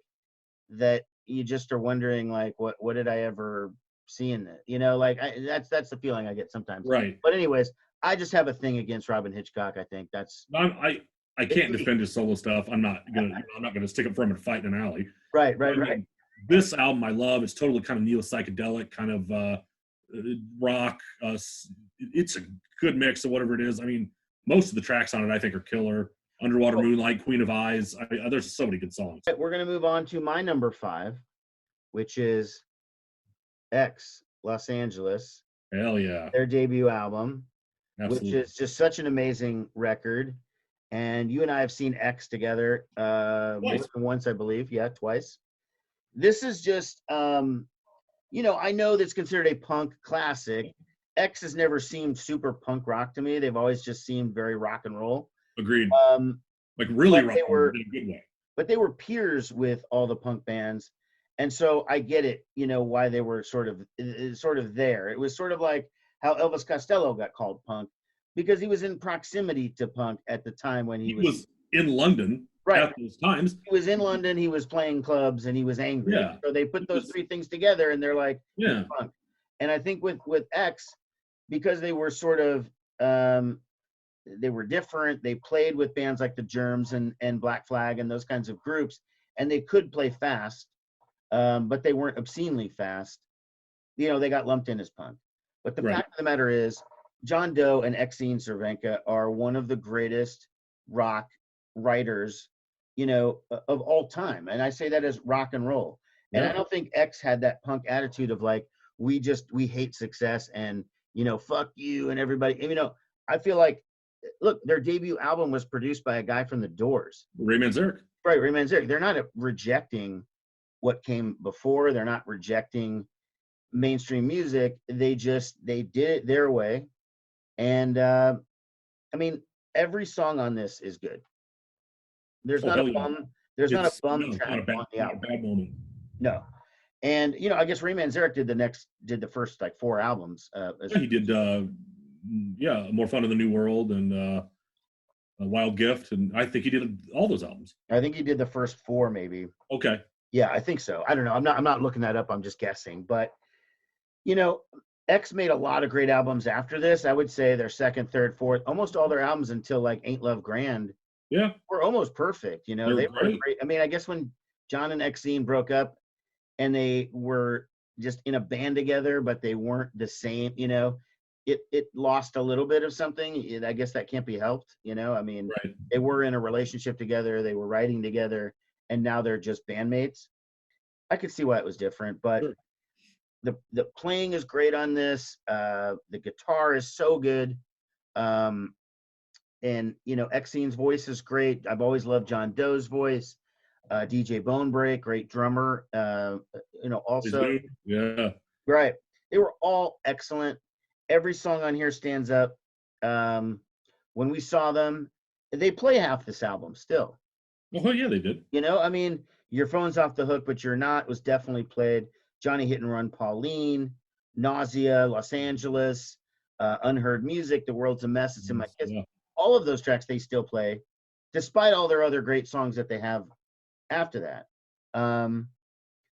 that you just are wondering, like, what did I ever see in it? Like that's the feeling I get sometimes. Right. But anyways, I just have a thing against Robin Hitchcock. I think that's I can't defend his solo stuff. I'm not gonna stick up for him and fight in an alley. right. I mean, this album I love. It's totally kind of neo psychedelic, kind of rock. It's a good mix of whatever it is. I mean, most of the tracks on it I think are killer. Underwater Moonlight, Queen of Eyes. There's so many good songs. We're gonna move on to my number 5, which is X, Los Angeles, Hell yeah. their debut album, Absolutely. which is just such an amazing record. And you and I have seen X together more Twice. than once, I believe. Yeah, twice. This is just, I know that's considered a punk classic. X has never seemed super punk rock to me. They've always just seemed very rock and roll. Agreed. Um, Like really but rock they were- in a good way. but they were peers with all the punk bands, and so I get it, why they were sort of there. It was sort of like how Elvis Costello got called punk, because he was in proximity to punk at the time when He was in London right. at those times. He was in London, he was playing clubs, and he was angry. Yeah. So they put those three things together, and they're like, Yeah. punk. And I think with X, because they were sort of they were different. They played with bands like the Germs and Black Flag and those kinds of groups, and they could play fast, but they weren't obscenely fast. They got lumped in as punk. But the Right. fact of the matter is, John Doe and Exene Cervenka are one of the greatest rock writers, of all time. And I say that as rock and roll. And Yeah. I don't think X had that punk attitude of like, we hate success and, fuck you and everybody. And, I feel like, look, their debut album was produced by a guy from the Doors. Ray Manzarek. Right, Ray Manzarek. They're not rejecting what came before. They're not rejecting mainstream music. They did it their way. And, every song on this is good. There's not a bum. There's not a bum track on the album. Bad moment. No. And, I guess Ray Manzarek did the first like 4 albums. He did, More Fun in the New World and A Wild Gift, and I think he did all those albums. I think he did the first 4, maybe. Okay. Yeah, I think so. I don't know. I'm not looking that up. I'm just guessing. But, X made a lot of great albums after this. I would say their second, third, fourth, almost all their albums until like Ain't Love Grand Yeah. were almost perfect. They were great. great. I mean, I guess when John and Exene broke up and they were just in a band together, but they weren't the same, it lost a little bit of something. I guess that can't be helped. I mean, Right. they were in a relationship together, they were writing together, and now they're just bandmates. I could see why it was different, but Sure. the playing is great on this. The guitar is so good. And Exene's voice is great. I've always loved John Doe's voice. DJ Bonebreak, great drummer. Also Yeah. right. They were all excellent. Every song on here stands up. When we saw them, they play half this album still. Oh yeah, they did. Your Phone's Off the Hook, but You're Not was definitely played. Johnny Hit and Run, Pauline, Nausea, Los Angeles, Unheard Music, The World's a Mess, It's in My Kiss. Yeah. All of those tracks they still play, despite all their other great songs that they have after that.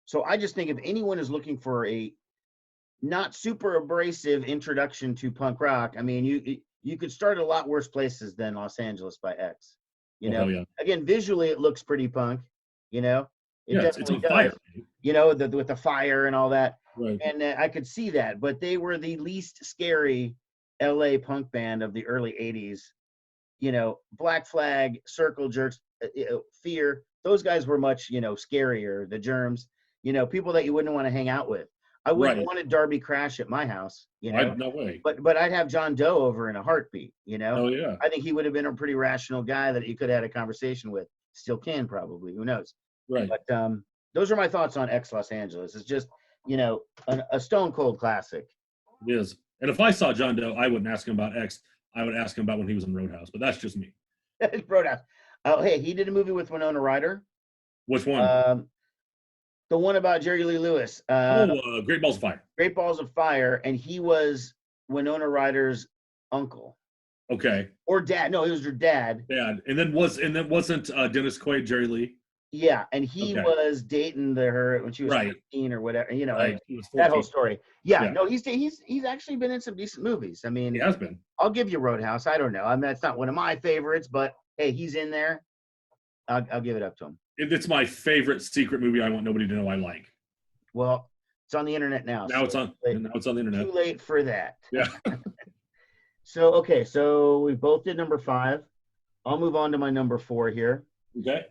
So I just think if anyone is looking for a not super abrasive introduction to punk rock, I mean, you could start a lot worse places than Los Angeles by X. Oh, yeah. Again, visually it looks pretty punk. It It's definitely on does. fire. With the fire and all that. Right. And I could see that, but they were the least scary LA punk band of the early 80s. Black Flag, Circle Jerks, Fear, those guys were much, scarier. The Germs, people that you wouldn't want to hang out with. I wouldn't have Right. wanted Darby Crash at my house, No way. but I'd have John Doe over in a heartbeat, Oh yeah. I think he would have been a pretty rational guy that you could have had a conversation with. Still can probably, who knows? Right. But those are my thoughts on X Los Angeles. It's just, a stone cold classic. It is. And if I saw John Doe, I wouldn't ask him about X. I would ask him about when he was in Roadhouse. But that's just me. Roadhouse. Oh, hey, he did a movie with Winona Ryder. Which one? The one about Jerry Lee Lewis. Great Balls of Fire. Great Balls of Fire, and he was Winona Ryder's uncle Okay. or dad. No, he was her dad. Dad. And then wasn't Dennis Quaid Jerry Lee? Yeah, and he Okay. was dating her when she was Right. 15 or whatever. Right. He was that 14. whole story. Yeah, Yeah. no, he's actually been in some decent movies. I mean, He has been. I'll give you Roadhouse. I don't know. I mean, that's not one of my favorites, but hey, he's in there. I'll give it up to him. It's my favorite secret movie I want nobody to know I like. Well, it's on the internet now. Now it's on the internet. Too late for that. Yeah. So we both did number 5. I'll move on to my number 4 here. Okay.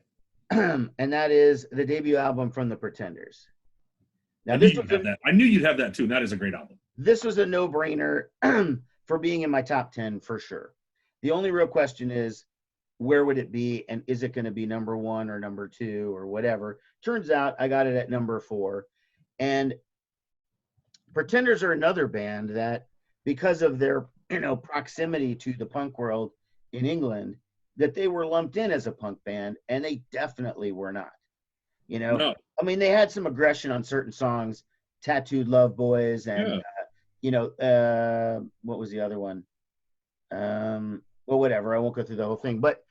And that is the debut album from the Pretenders. Now I knew you'd have that too. And that is a great album. This was a no-brainer for being in my top 10 for sure. The only real question is, where would it be, and is it going to be number 1 or number 2 or whatever? Turns out I got it at number 4. And Pretenders are another band that, because of their proximity to the punk world in England, that they were lumped in as a punk band, and they definitely were not. No. I mean, they had some aggression on certain songs, Tattooed Love Boys, and what was the other one? Well, whatever. I won't go through the whole thing, but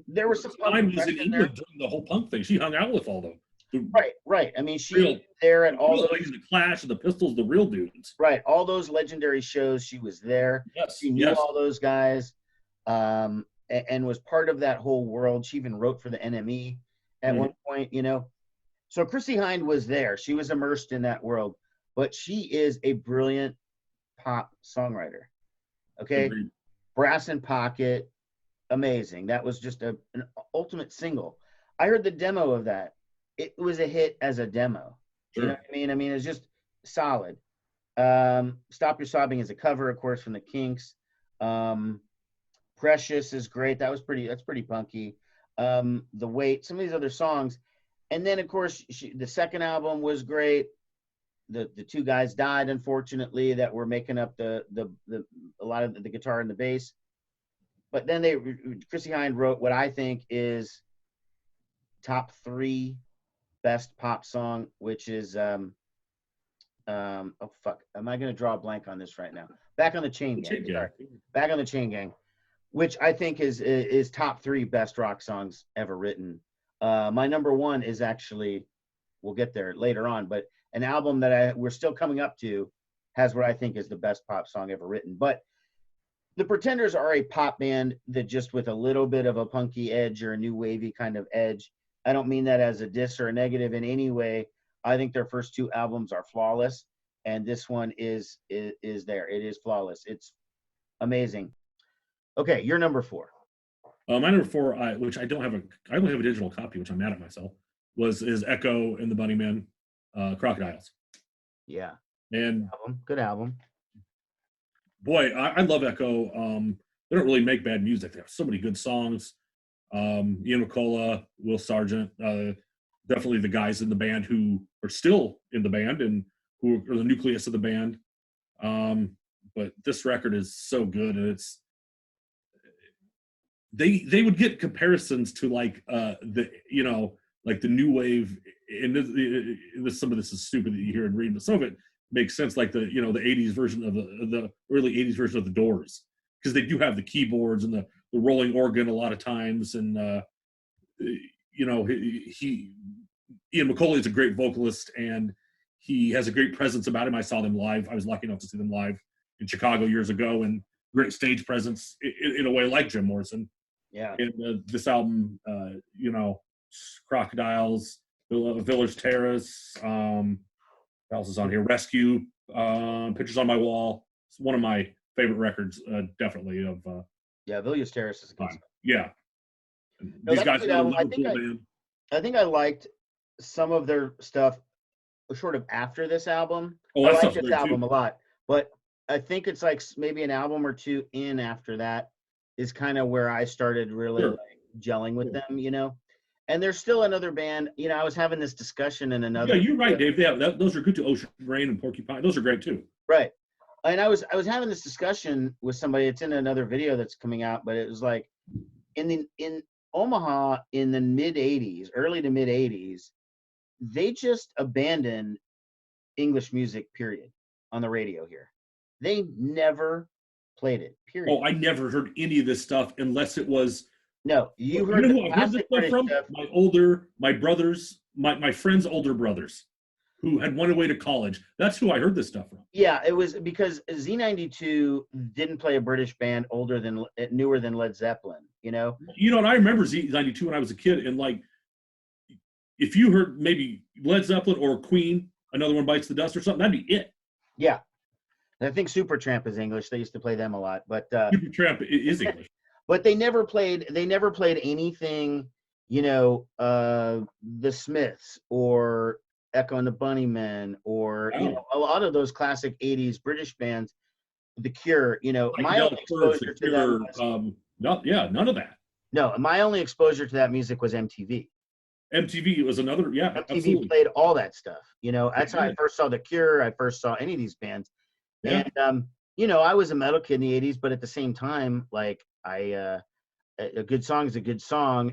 there was some punk Time was in aggression there. England during the whole punk thing. She hung out with all them. Right. I mean, she Real- was there at all All those. the Clash, the Pistols, the real dudes. Right, all those legendary shows. She was there. Yes. She knew Yes. all those guys, and was part of that whole world. She even wrote for the NME at Mhm. one point. So Chrissy Hynde was there. She was immersed in that world, but she is a brilliant pop songwriter. Okay, Agreed. Brass in Pocket, amazing. That was just an ultimate single. I heard the demo of that. It was a hit as a demo. You know Sure. what I mean? I mean, it's just solid. Stop Your Sobbing is a cover, of course, from the Kinks. Precious is great. That's pretty punky. The Weight, some of these other songs. And then, of course, the second album was great. The two guys died, unfortunately, that were making up a lot of the guitar and the bass. But then Chrissy Hynde wrote what I think is top 3 best pop song, which is oh fuck, am I gonna draw a blank on this right now? Back on the Chain Gang. Sorry. Back on the Chain Gang, which I think is top 3 best rock songs ever written. My number 1 is actually, we'll get there later on, but an album that we're still coming up to has what I think is the best pop song ever written. But the Pretenders are a pop band that just with a little bit of a punky edge or a new wavy kind of edge. I don't mean that as a diss or a negative in any way. I think their first 2 albums are flawless, and this one is there. It is flawless. It's amazing. Okay, you're number 4. My number 4, which I don't have a digital copy, which I'm mad at myself, is Echo and the Bunnymen, Crocodiles. Yeah, And good album. boy, I love Echo. They don't really make bad music. They have so many good songs. Ian McCullough, Will Sargent, definitely the guys in the band who are still in the band and who are the nucleus of the band. But this record is so good, and they would get comparisons to like the new wave. And some of this is stupid that you hear and read, but some of it makes sense, like the 80s version of the early 80s version of the Doors, because they do have the keyboards and the rolling organ a lot of times, and Ian McCullough is a great vocalist, and he has a great presence about him. I saw them live. I was lucky enough to see them live in Chicago years ago, and great stage presence in a way like Jim Morrison. Yeah. And this album, Crocodiles, Village Terrace, what else is on here? Rescue, Pictures on My Wall. It's one of my favorite records, definitely. Village Terrace is a good song. Yeah. No, These that's a guys good are a album. Liverpool band. I think I liked some of their stuff. sort of after this album. Oh, I that like stuff's this great album too. a lot, but I think it's like maybe an album or two in after that is kind of where I started really Sure. like gelling with Sure. them, you know. And there's still another band, you know. I was having this discussion in another Yeah, you're right, video. Dave. Yeah, those are good too. Ocean Rain and Porcupine. Those are great too. Right. And I was having this discussion with somebody. It's in another video that's coming out, but it was like in Omaha in the mid '80s, early to mid '80s, they just abandoned English music. Period. On the radio here, they never played it. Period. Oh, I never heard any of this stuff unless it was. No, you You heard know the who I heard this classic stuff British from? stuff. My brothers, my friends' older brothers, who had went away to college. That's who I heard this stuff from. Yeah, it was because Z92 didn't play a British band newer than Led Zeppelin. You know. You know, and I remember Z92 when I was a kid, and like, if you heard maybe Led Zeppelin or Queen, Another One Bites the Dust or something, that'd be it. Yeah, and I think Supertramp is English. They used to play them a lot, but Supertramp is English. but they never played anything, you know, the Smiths or Echo and the Bunnymen or you know, a lot of those classic 80s British bands, The Cure, you know. My only exposure to them was, none of that. no, my only exposure to that music was MTV. MTV was another, yeah, MTV absolutely. played all that stuff, you know. That's how I did. first saw The Cure. I first saw any of these bands. Yeah. And you know, I was a metal kid in the 80s, but at the same time, like a good song is a good song.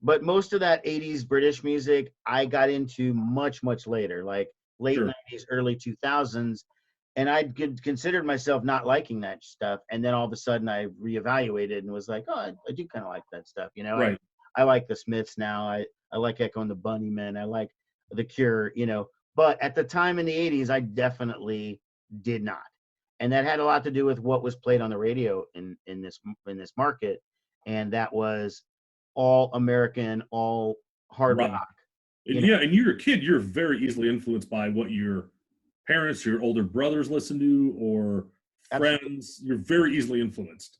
But most of that 80s British music I got into much later, like late Sure. 90s, early 2000s, and I considered myself not liking that stuff. And then all of a sudden I reevaluated and was like, oh, I do kind of like that stuff, you know. Right. I like the Smiths now. I like Echo and the Bunnymen. I like The Cure, you know. But at the time in the 80s, I definitely did not. And that had a lot to do with what was played on the radio in this market. And that was all American, all hard Right. rock. And You know? yeah, and you're a kid, you're very easily influenced by what your parents, your older brothers listen to, or friends. Absolutely. You're very easily influenced.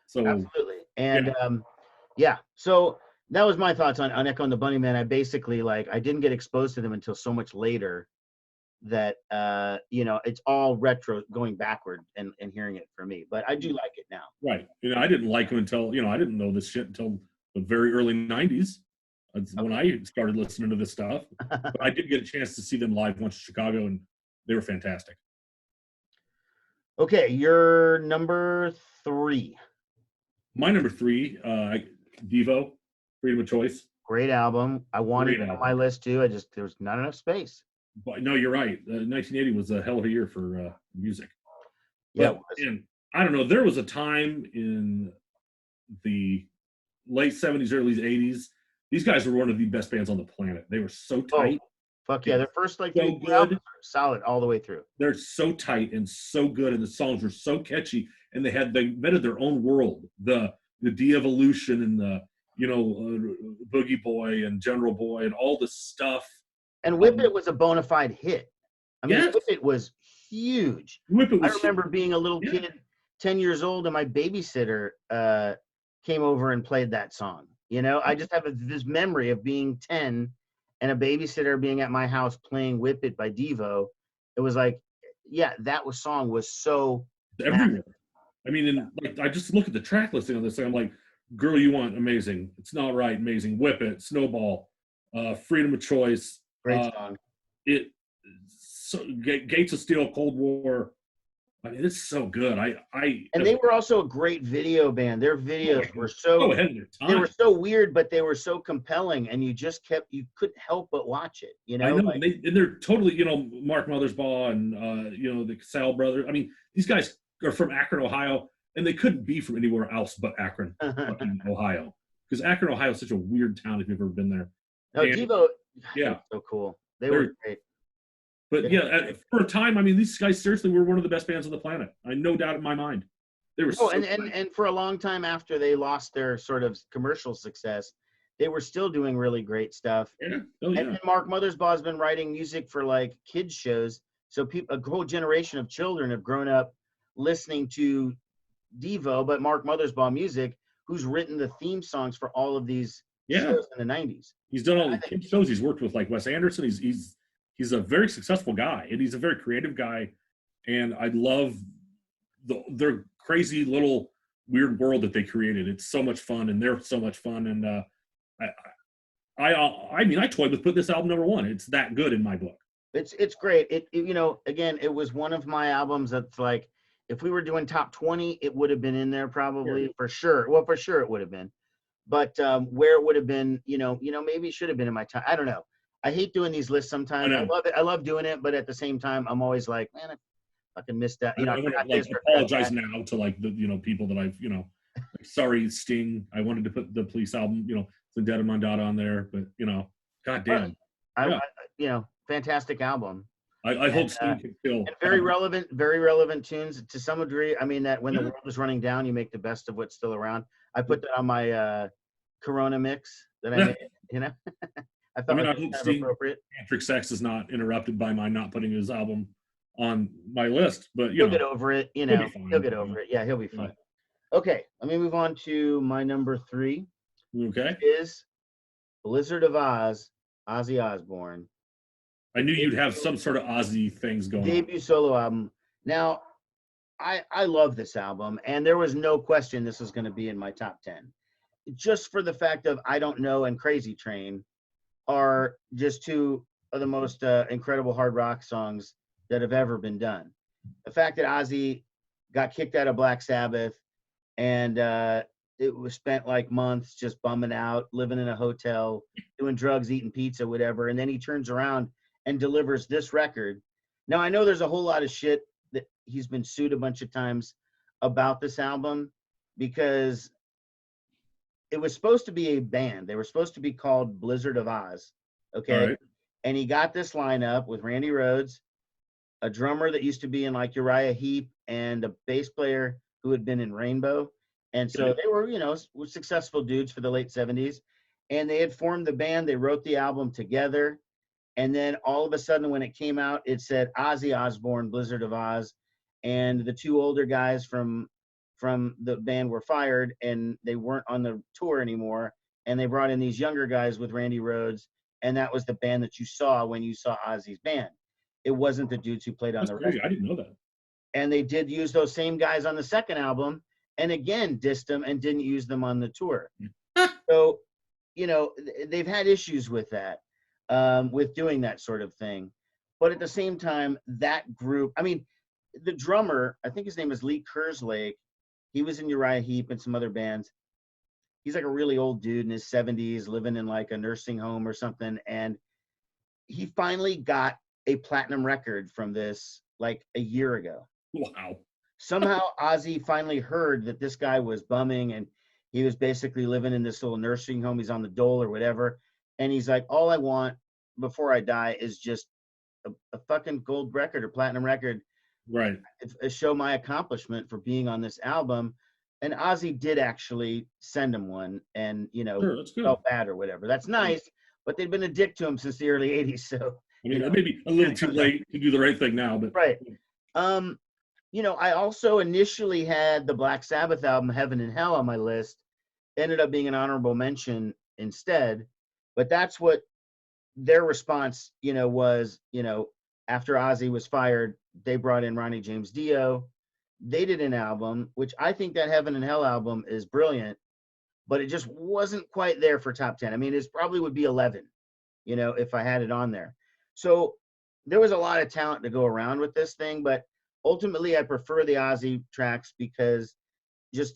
So Absolutely. And yeah, so that was my thoughts on Echo and the Bunnymen. I basically I didn't get exposed to them until so much later that you know, it's all retro, going backward and hearing it for me. But I do like it now. right. You know, I didn't like them until, you know, I didn't know this shit until the very early 90s. That's when I started listening to this stuff. But I did get a chance to see them live once in Chicago, and they were fantastic. Okay, you're number 3. My number 3, Devo, Freedom of Choice. Great album. I wanted Great it on my album. list too. There was not enough space. But no, you're right. 1980 was a hell of a year for music. Yeah, But and I don't know, there was a time in the late 70s, early 80s. These guys were one of the best bands on the planet. They were so tight. fuck yeah. Their first So 3 good. albums are solid all the way through. They're so tight and so good, and the songs were so catchy, and they invented their own world. The de-evolution and the, you know, Boogie Boy and General Boy and all this stuff. And Whip It was a bona fide hit. I mean, Yes. Whip It was huge. Whip It I was remember being a little Yeah. kid, 10 years old, and my babysitter came over and played that song. You know, I just have this memory of being 10 and a babysitter being at my house playing Whip It by Devo. It was like, yeah, song was so everywhere. I mean, and like I just look at the track listing on this thing. I'm like, "Girl You Want," amazing. "It's Not Right," amazing. "Whip It," "Snowball," "Freedom of Choice." great song. Gates of Steel, "Cold War." I mean, it's so good. And they were also a great video band. Their videos were so ahead of their time. they were so weird, but they were so compelling, and you couldn't help but watch it. You know, I know, and they're totally, you know, Mark Mothersbaugh and you know, the Casale brothers. I mean, these guys are from Akron, Ohio, and they couldn't be from anywhere else but Akron, fucking Ohio, because Akron, Ohio is such a weird town if you've ever been there. No, And- Devo, yeah, so cool. They were great. but yeah, for a time, I mean, these guys seriously were one of the best bands on the planet. I no doubt in my mind. They were. Oh, so and for a long time after they lost their sort of commercial success, they were still doing really great stuff. yeah, oh yeah. And Mark Mothersbaugh has been writing music for like kids shows, so a whole generation of children have grown up listening to Devo, but Mark Mothersbaugh music, who's written the theme songs for all of these Yeah. shows in the 90s. He's done all the kid shows. He's worked with like Wes Anderson. He's he's a very successful guy, and he's a very creative guy, and I love their crazy little weird world that they created. It's so much fun, and they're so much fun, and I mean, I toyed with put this album number 1. It's that good in my book. It's great. You know, again, it was one of my albums that's like, if we were doing top 20, it would have been in there probably for sure. Well, for sure it would have been. But where it would have been, maybe it should have been in my top. I don't know. I hate doing these lists sometimes. I love it. I love doing it, but at the same time, I'm always like, man, I fucking missed that. I want to apologize now to like the people that I've like, sorry, Sting. I wanted to put the Police album, the Dead of Mandata on there, but goddamn. Fantastic album. I hope Sting can still. And very relevant tunes to some degree. I mean, that when the world is running down, you make the best of what's still around. I put that on my Corona mix that I made. I thought it was kind of appropriate. Patrick Sex is not interrupted by my not putting his album on my list, but he'll get over it. He'll get over it. Yeah, he'll be fine. Okay, let me move on to my number 3. Okay, is Blizzard of Oz, Ozzy Osbourne. I knew you'd have some sort of Ozzy things going on. Debut solo album. Now, I love this album, and there was no question this was going to be in my top 10. Just for the fact of I Don't Know and Crazy Train are just two of the most incredible hard rock songs that have ever been done. The fact that Ozzy got kicked out of Black Sabbath and it was spent like months just bumming out, living in a hotel, doing drugs, eating pizza, whatever, and then he turns around and delivers this record. Now, I know there's a whole lot of shit that he's been sued a bunch of times about this album because it was supposed to be a band. They were supposed to be called Blizzard of Oz, okay? Right. And he got this lineup with Randy Rhoads, a drummer that used to be in like Uriah Heep, and a bass player who had been in Rainbow. And so they were, successful dudes for the late 70s. And they had formed the band. They wrote the album together. And then all of a sudden when it came out, it said Ozzy Osbourne, Blizzard of Oz. And the two older guys from the band were fired, and they weren't on the tour anymore. And they brought in these younger guys with Randy Rhoads. And that was the band that you saw when you saw Ozzy's band. It wasn't the dudes who played on the record. I didn't know that. And they did use those same guys on the second album, and again dissed them and didn't use them on the tour. So, they've had issues with that, with doing that sort of thing. But at the same time, that group, I mean, the drummer, I think his name is Lee Kerslake. He was in Uriah Heep and some other bands. He's like a really old dude in his 70s, living in like a nursing home or something. And he finally got a platinum record from this like a year ago. Wow. Somehow Ozzy finally heard that this guy was bumming and he was basically living in this little nursing home. He's on the dole or whatever. And he's like, all I want before I die is just a fucking gold record or platinum record. Right. Show my accomplishment for being on this album. And Ozzy did actually send him one and, Sure, that's good. felt bad or whatever. That's nice, but they've been a dick to him since the early 80s. So, I mean, maybe a little too late to do the right thing now, but right. I also initially had the Black Sabbath album, Heaven and Hell, on my list. Ended up being an honorable mention instead. But that's what their response, was, after Ozzy was fired, they brought in Ronnie James Dio. They did an album, which I think that Heaven and Hell album is brilliant, but it just wasn't quite there for top 10. I mean, it probably would be 11, if I had it on there. So there was a lot of talent to go around with this thing, but ultimately I prefer the Ozzy tracks because just,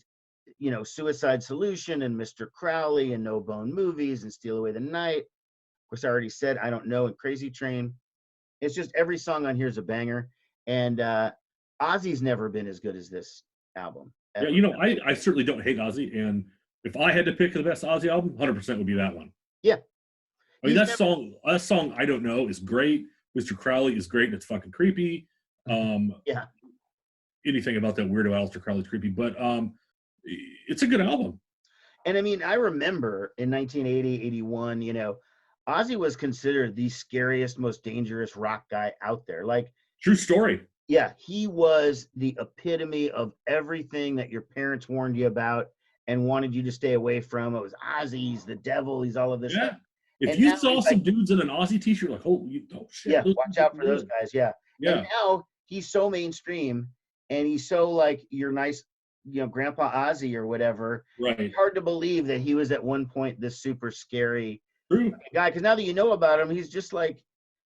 Suicide Solution and Mr. Crowley and No Bone Movies and Steal Away the Night. Of course, I already said I Don't Know and Crazy Train. It's just every song on here is a banger. And Ozzy's never been as good as this album. ever. Yeah, I certainly don't hate Ozzy, and if I had to pick the best Ozzy album, 100% would be that one. Yeah. I mean, that song I Don't Know is great. Mr. Crowley is great, and it's fucking creepy. Yeah. Anything about that weirdo Aleister Crowley is creepy, but it's a good album. And I mean, I remember in 1980, 81, Ozzy was considered the scariest, most dangerous rock guy out there. Like, true story. Yeah, he was the epitome of everything that your parents warned you about and wanted you to stay away from. It was Ozzy, he's the devil, he's all of this stuff. If And you now saw he's some like, dudes in an Aussie t-shirt, like, oh shit. yeah, those watch dudes are out for those good. guys. Yeah. Yeah, And now he's so mainstream and he's so like your nice, Grandpa Ozzy or whatever. right. It's hard to believe that he was at one point this super scary True. guy. Because now that you know about him, he's just like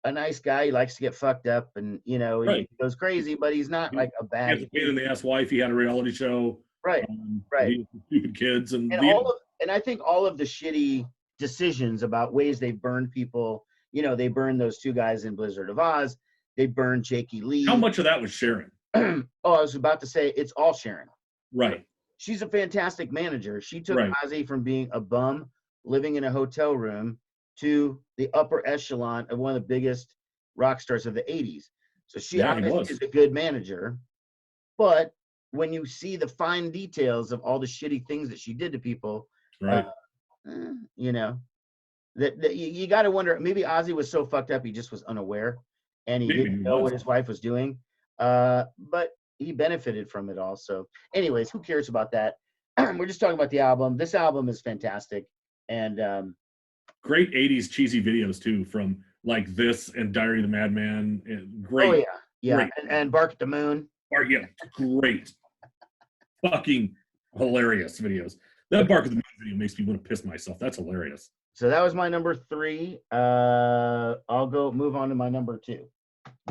a nice guy. He likes to get fucked up and, Right. he goes crazy, but he's not like a He bad has a pain in the ass wife. He had a reality show. Right. Right. He had stupid kids, and And I think all of the shitty decisions about ways they burned people, they burned those two guys in Blizzard of Oz. They burned Jakey Lee. how much of that was Sharon? Oh, I was about to say it's all Sharon. Right. She's a fantastic manager. She took Right. Ozzy from being a bum living in a hotel room to the upper echelon of one of the biggest rock stars of the 80s. So she Yeah, he obviously was. is a good manager. But when you see the fine details of all the shitty things that she did to people, Right. that you got to wonder, maybe Ozzy was so fucked up he just was unaware and he Maybe didn't he know was. what his wife was doing. But he benefited from it all. So anyways, who cares about that? We're just talking about the album. This album is fantastic. And Great 80s cheesy videos too, from like this and Diary of the Madman. Great. oh yeah. Great. And Bark at the Moon. Yeah, great. Fucking hilarious videos. That Bark of the Moon video makes me want to piss myself. That's hilarious. So that was my number 3. I'll move on to my number 2.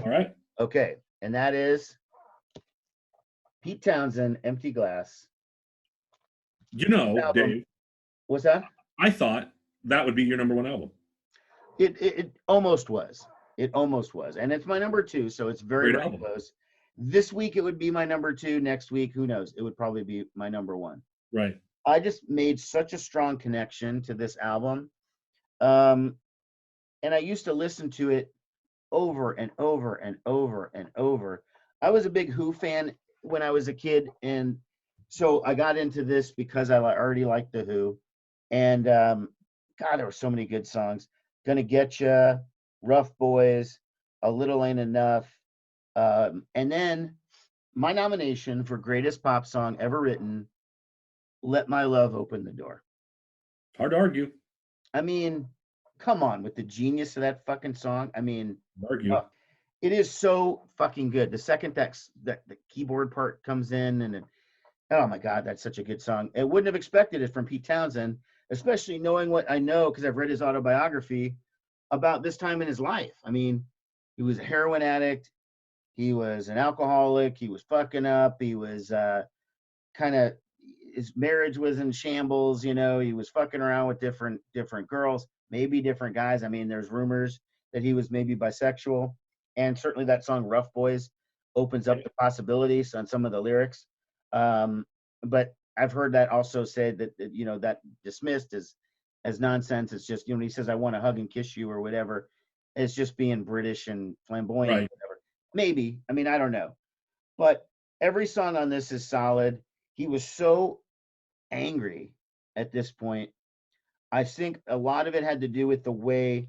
All right. Okay. And that is Pete Townsend, Empty Glass. You know, Album. Dave, What's that? I thought that would be your number 1 album. It almost was. It almost was. And it's my number 2, so it's very, Great very album. close. This week it would be my number 2. Next week, who knows? It would probably be my number 1. Right. I just made such a strong connection to this album. And I used to listen to it over and over and over and over. I was a big Who fan when I was a kid, and so I got into this because I already liked the Who. And God, there were so many good songs. Gonna Get Ya, Rough Boys, A Little Ain't Enough. And then my nomination for greatest pop song ever written, Let My Love Open the Door. Hard to argue. I mean, come on, with the genius of that fucking song. I mean, Argue. it is so fucking good. The second that the keyboard part comes in, and oh my God, that's such a good song. I wouldn't have expected it from Pete Townsend, especially knowing what I know because I've read his autobiography about this time in his life. I mean, he was a heroin addict. He was an alcoholic. He was fucking up. He was kind of, his marriage was in shambles. He was fucking around with different girls, maybe different guys. I mean, there's rumors that he was maybe bisexual. And certainly that song Rough Boys opens up the possibilities on some of the lyrics. But I've heard that also said that that dismissed as nonsense. It's just, he says, I want to hug and kiss you or whatever. It's just being British and flamboyant, Right. or whatever. Maybe. I mean, I don't know. But every song on this is solid. He was so angry at this point. I think a lot of it had to do with the way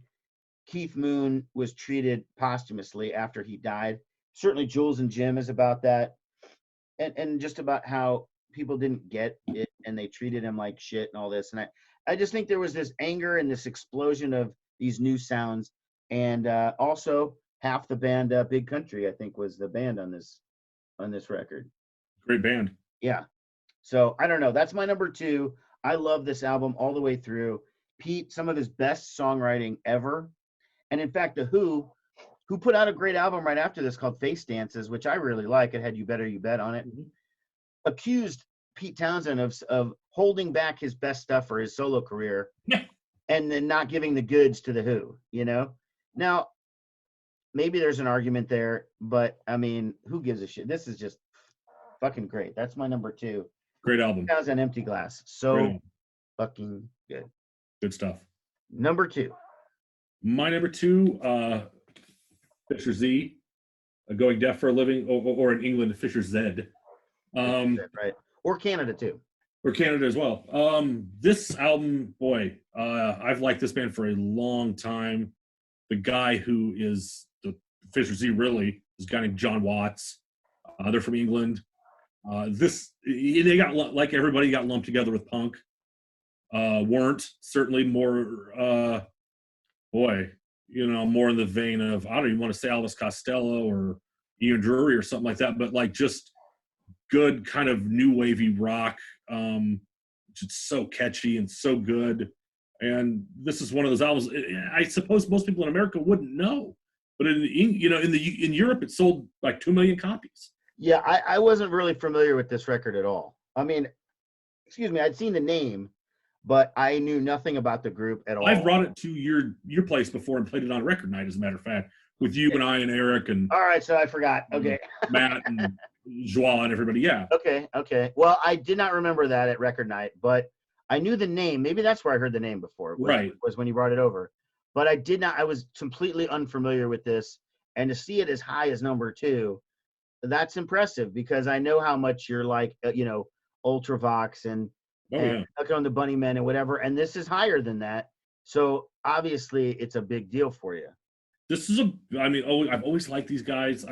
Keith Moon was treated posthumously after he died. Certainly Jules and Jim is about that. And just about how people didn't get it and they treated him like shit and all this. And I just think there was this anger and this explosion of these new sounds. And also half the band, Big Country, I think was the band on this record. Great band. Yeah. So I don't know. That's my number 2. I love this album all the way through. Pete, some of his best songwriting ever. And in fact, the Who put out a great album right after this called Face Dances, which I really like. It had You Better You Bet on it. Mm-hmm. Accused Pete Townsend of holding back his best stuff for his solo career. Yeah. And then not giving the goods to the Who, Now, maybe there's an argument there, but I mean, who gives a shit? This is just fucking great. That's my number 2. Great album. Townsend, Empty Glass. So Great album. fucking good. Good stuff. Number 2. My number 2, Fisher Z, Going Deaf for a Living, or in England, Fisher Z. Right. Or Canada too. Or Canada as well. This album, boy, I've liked this band for a long time. The guy who is the Fisher Z really is a guy named John Watts. They're from England. They got, like everybody, got lumped together with punk. Weren't certainly more boy, more in the vein of, I don't even want to say Elvis Costello or Ian Drury or something like that, but like just good kind of new wavy rock, just so catchy and so good. And this is one of those albums I suppose most people in America wouldn't know, but in Europe it sold like 2 million copies. Yeah, I wasn't really familiar with this record at all. I mean, excuse me, I'd seen the name, but I knew nothing about the group at all. I've brought it to your place before and played it on record night, as a matter of fact, with you and I and Eric and All right, so I forgot. Okay. Matt and Joie and everybody. Yeah. Okay. Well, I did not remember that at record night, but I knew the name. Maybe that's where I heard the name before. Right. Was when you brought it over. But I did not. I was completely unfamiliar with this, and to see it as high as number 2, that's impressive because I know how much you're like, Ultravox and Tuck on the Bunnymen and whatever, and this is higher than that. So obviously, it's a big deal for you. This is I've always liked these guys.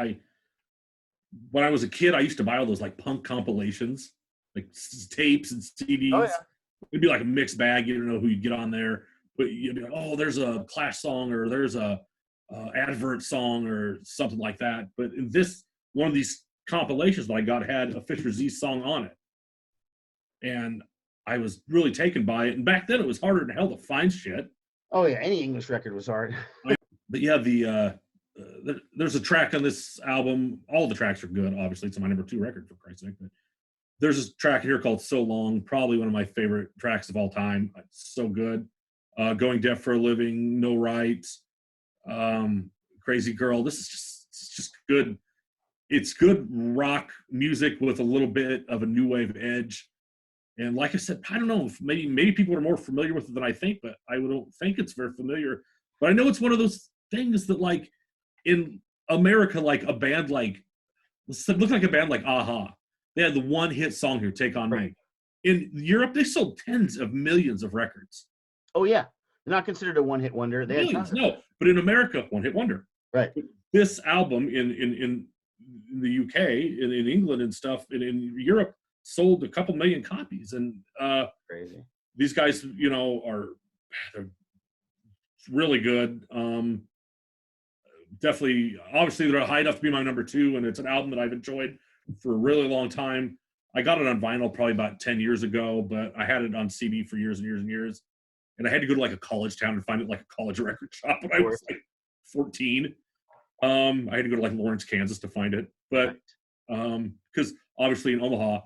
When I was a kid, I used to buy all those like punk compilations, like tapes and CDs. Oh, yeah. It'd be like a mixed bag. You don't know who you'd get on there, but you'd be like, oh, there's a Clash song or there's a advert song or something like that. But in one of these compilations that I got had a Fisher Z song on it, and I was really taken by it. And back then, it was harder than hell to find shit. Oh yeah, any English record was hard. But yeah, there's a track on this album. All the tracks are good. Obviously, it's my number 2 record, for Christ's sake. But there's a track here called "So Long," probably one of my favorite tracks of all time. It's so good. "Going Deaf for a Living," "No Rights," "Crazy Girl." This is just good. It's good rock music with a little bit of a new wave edge. And like I said, I don't know if maybe people are more familiar with it than I think, but I don't think it's very familiar. But I know it's one of those things that, like, in America, like a band like, look like a band like Aha. They had the one hit song here, "Take On Me." In Europe, they sold tens of millions of records. Oh yeah, they're not considered a one-hit wonder. They Millions, no. But in America, one hit wonder. Right. This album in the UK, in England and stuff, and in Europe, sold a couple million copies. And crazy. These guys, they're really good. Definitely, obviously, they're high enough to be my number 2, and it's an album that I've enjoyed for a really long time. I got it on vinyl probably about 10 years ago, but I had it on CD for years and years and years. And I had to go to like a college town and find it like a college record shop when I was like 14. I had to go to like Lawrence, Kansas to find it. But because obviously in Omaha,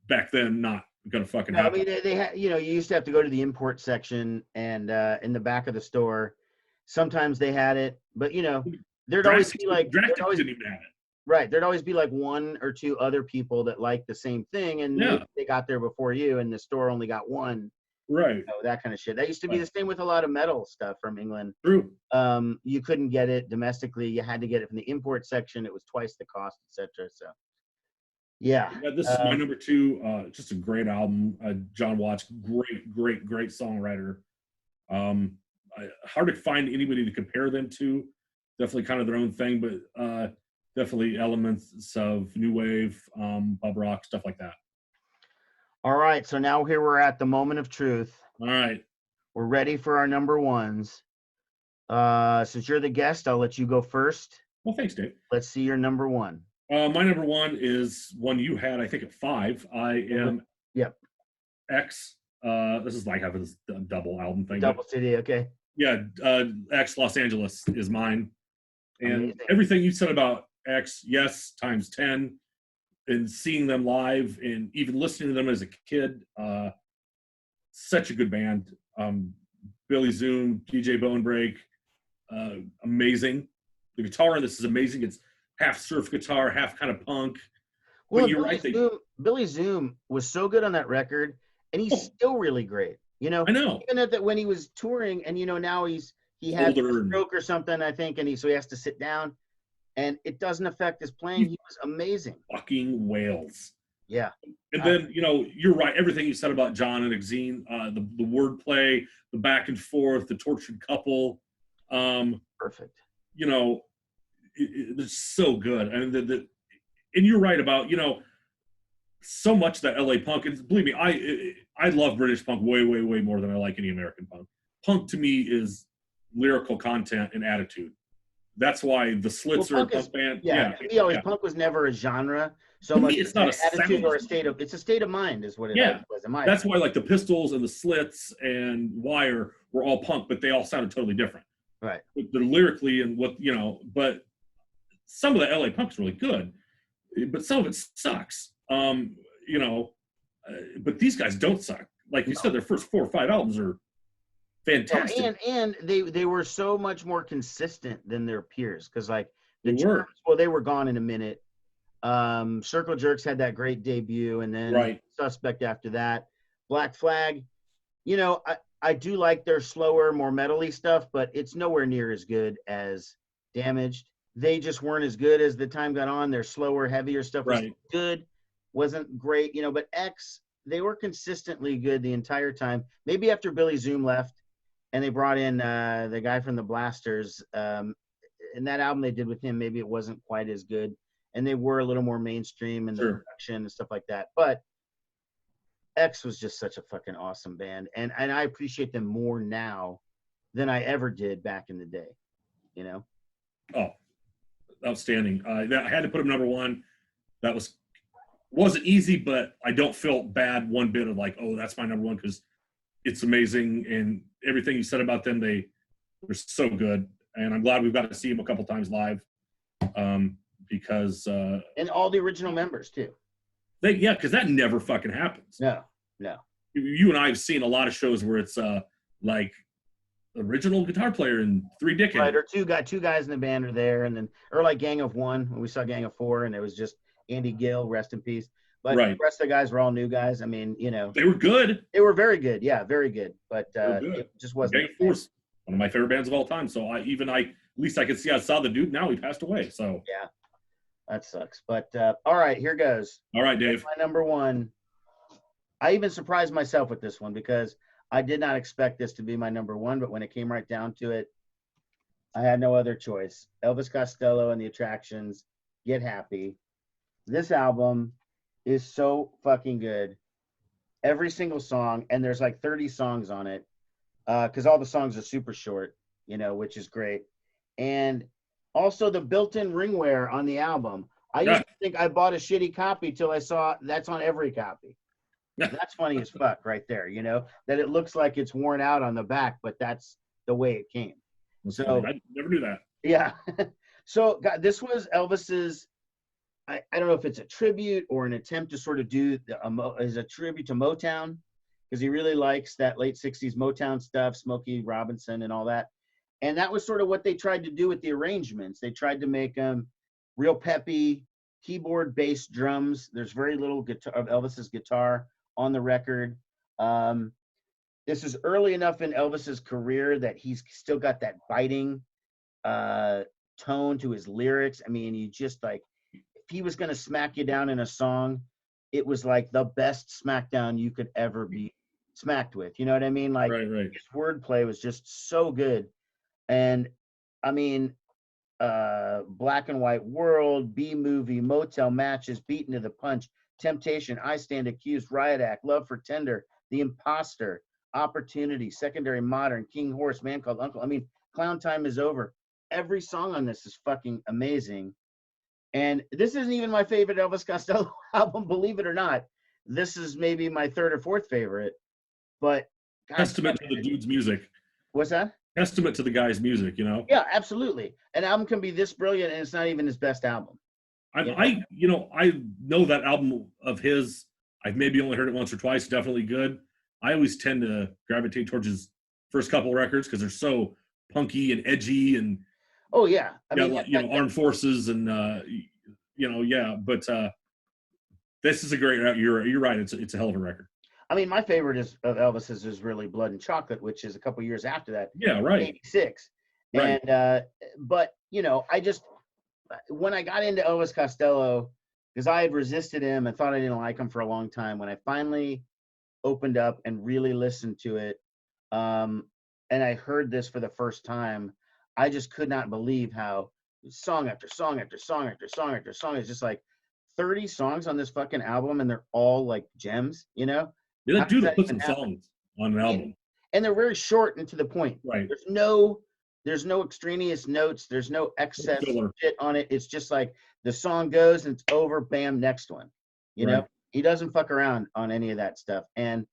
back then, not gonna fucking happen. I mean, they had, you used to have to go to the import section and in the back of the store. Sometimes they had it, but there'd always be like didn't even have it. Right, there'd always be like 1 or 2 other people that liked the same thing, and they got there before you, and the store only got one. Right. That kind of shit. That used to be the same with a lot of metal stuff from England. True. You couldn't get it domestically. You had to get it from the import section. It was twice the cost, etc. So, yeah. This is my number 2. Just a great album. John Watts, great songwriter. Hard to find anybody to compare them to. Definitely kind of their own thing, but definitely elements of new wave, pub rock, stuff like that. All right, so now here we're at the moment of truth. All right. We're ready for our number 1s. Since you're the guest, I'll let you go first. Well, thanks, Dave. Let's see your number 1. My number 1 is one you had, I think, at 5. I am X. This is like having a double album thing. Double CD, okay. Yeah, X Los Angeles is mine. And Amazing. Everything you said about X, yes, times 10. And seeing them live and even listening to them as a kid, such a good band. Billy Zoom, DJ Bonebreak, amazing. The guitar in this is amazing. It's half surf guitar, half kind of punk. Well, but you're right. Billy Zoom was so good on that record, and he's still really great. I know. Even when he was touring, and now he had a stroke or something, I think, and so he has to sit down. And it doesn't affect his playing. He was amazing. Fucking whales. Yeah. And then, you're right. Everything you said about John and Exene, the wordplay, the back and forth, the tortured couple. Perfect. It's so good. I mean, and you're right about, so much that LA punk. And believe me, I love British punk way, way, way more than I like any American punk. punk to me is lyrical content and attitude. That's why the Slits are a punk band. Yeah, to me, always punk was never a genre so To much. me, it's not an a attitude sound. or a state of. It's a state of mind, is what it Yeah. always was. In my That's opinion. why like the Pistols and the Slits and Wire were all punk, but they all sounded totally different. Right. They're lyrically and what, you know, but some of the LA punk's really good, but some of it sucks. You know, but these guys don't suck. Like you said, their first 4 or 5 albums are fantastic. And they were so much more consistent than their peers, because like the They were. Germs, well, they were gone in a minute. Circle Jerks had that great debut, and then Right. Suspect after that. Black Flag, you know, I do like their slower, more metal-y stuff, but it's nowhere near as good as Damaged. They just weren't as good as the time got on. Their slower, heavier stuff was Right. good, wasn't great, you know, but X, they were consistently good the entire time. Maybe after Billy Zoom left and they brought in the guy from the Blasters, and that album they did with him, maybe it wasn't quite as good. And they were a little more mainstream in the production and stuff like that. But X was just such a fucking awesome band. And I appreciate them more now than I ever did back in the day, you know? Oh, outstanding. I had to put them number one. That wasn't easy, but I don't feel bad one bit of like, oh, that's my number one, because it's amazing. And everything you said about them, they're so good. And I'm glad we've got to see them a couple times live. Because and all the original members too. Because that never fucking happens. No. You and I have seen a lot of shows where it's like original guitar player and 3 dickheads. Right, or two guys in the band are there, and then or like Gang of One when we saw Gang of Four, and it was just Andy Gill, rest in peace. But the rest of the guys were all new guys. I mean, you know, they were good. They were very good, yeah, very good. But it just wasn't. Gang of Four's one of my favorite bands of all time. So at least I could see. I saw the dude. Now he passed away. So yeah. That sucks. But all right, here goes. All right, Dave. My number one. I even surprised myself with this one because I did not expect this to be my number one, but when it came right down to it, I had no other choice. Elvis Costello and the Attractions, Get Happy. This album is so fucking good. Every single song, and there's like 30 songs on it, because all the songs are super short, you know, which is great. And also the built-in ringwear on the album. I used to think I bought a shitty copy till I saw that's on every copy. That's funny as fuck right there, you know, that it looks like it's worn out on the back, but that's the way it came. So I never knew that. Yeah. So God, this was Elvis's, I don't know if it's a tribute or an attempt to sort of do as a tribute to Motown, because he really likes that late 60s Motown stuff, Smokey Robinson and all that. And that was sort of what they tried to do with the arrangements. They tried to make them real peppy, keyboard, bass, drums. There's very little guitar of Elvis's guitar on the record. This is early enough in Elvis's career that he's still got that biting tone to his lyrics. I mean, you just like, if he was going to smack you down in a song, it was like the best smackdown you could ever be smacked with. You know what I mean? Like his wordplay was just so good. And I mean, Black and White World, B-Movie, Motel Matches, Beaten to the Punch, Temptation, I Stand Accused, Riot Act, Love for Tender, The Imposter, Opportunity, Secondary Modern, King Horse, Man Called Uncle. I mean, Clown Time Is Over. Every song on this is fucking amazing. And this isn't even my favorite Elvis Costello album, believe it or not. This is maybe my third or fourth favorite. But testament to the dude's music. What's that? Testament to the guy's music, you know? Yeah, absolutely. An album can be this brilliant and it's not even his best album. I know that album of his, I've maybe only heard it once or twice, definitely good. I always tend to gravitate towards his first couple records because they're so punky and edgy and oh yeah, I mean, Armed Forces and but this is a great. You're right. It's a hell of a record. I mean, my favorite of Elvis's is really Blood and Chocolate, which is a couple years after that. Yeah, right. 86. Right. And but you know, when I got into Elvis Costello, because I had resisted him and thought I didn't like him for a long time, when I finally opened up and really listened to it, and I heard this for the first time, I just could not believe how song after song after song after song after song is just like 30 songs on this fucking album, and they're all like gems, you know? Yeah, that dude will put some songs on an album. and they're very short and to the point. Right. There's no extraneous notes. There's no excess filler. shit on it. It's just like the song goes and it's over. Bam, next one. You know, he doesn't fuck around on any of that stuff. And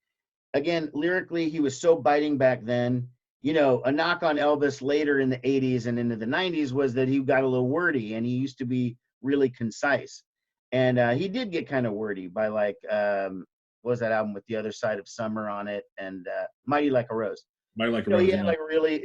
again, lyrically, he was so biting back then. You know, a knock on Elvis later in the 80s and into the 90s was that he got a little wordy, and he used to be really concise. And he did get kind of wordy by like, what was that album with The Other Side of Summer on it, and Mighty Like a Rose. Mighty Like a You know, Rose. he had like really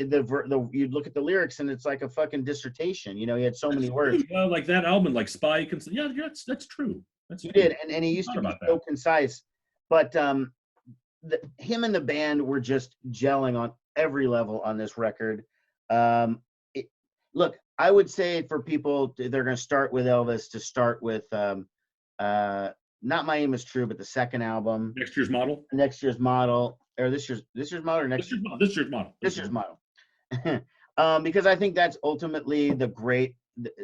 you'd look at the lyrics and it's like a fucking dissertation. You know, he had so many words. Yeah, like that album, like Spike, and yeah, that's true. That's He true. did, and he used to be so concise. But him and the band were just gelling on every level on this record. Look, I would say for people, they're going to start with Elvis, to start with not My Aim Is True, but the second album, Next Year's Model. Next Year's Model, or this year's model, or This year's model. This year's model. Because I think that's ultimately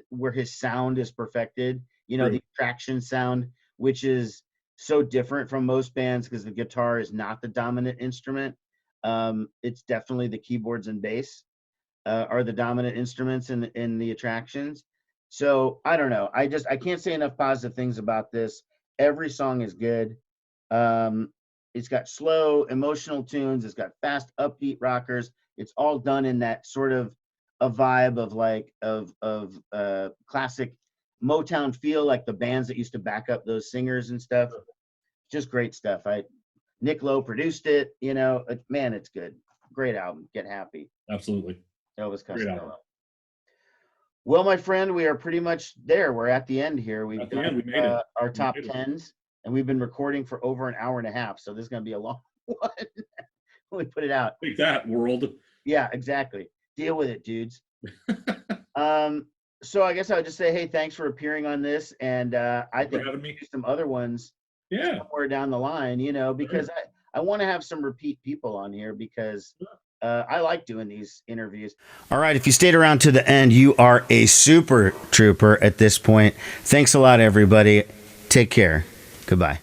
where his sound is perfected. You know, the Attraction sound, which is so different from most bands because the guitar is not the dominant instrument. It's definitely the keyboards and bass are the dominant instruments in the Attractions. So I don't know. I can't say enough positive things about this. Every song is good. It's got slow, emotional tunes. It's got fast, upbeat rockers. It's all done in that sort of a vibe of like of classic Motown feel, like the bands that used to back up those singers and stuff. Just great stuff. Nick Lowe produced it. You know, man, it's good. Great album. Get happy. Absolutely. Elvis Great album. Costello. Well, my friend, we are pretty much there. We're at the end here. We've got We made it. our top 10s, and we've been recording for over an hour and a half. So this is going to be a long one when we put it out. Take that, world. Yeah, exactly. Deal with it, dudes. So I guess I would just say, hey, thanks for appearing on this. And I think having me. some other ones somewhere down the line, you know, because I want to have some repeat people on here because I like doing these interviews. All right. If you stayed around to the end, you are a super trooper at this point. Thanks a lot, everybody. Take care. Goodbye.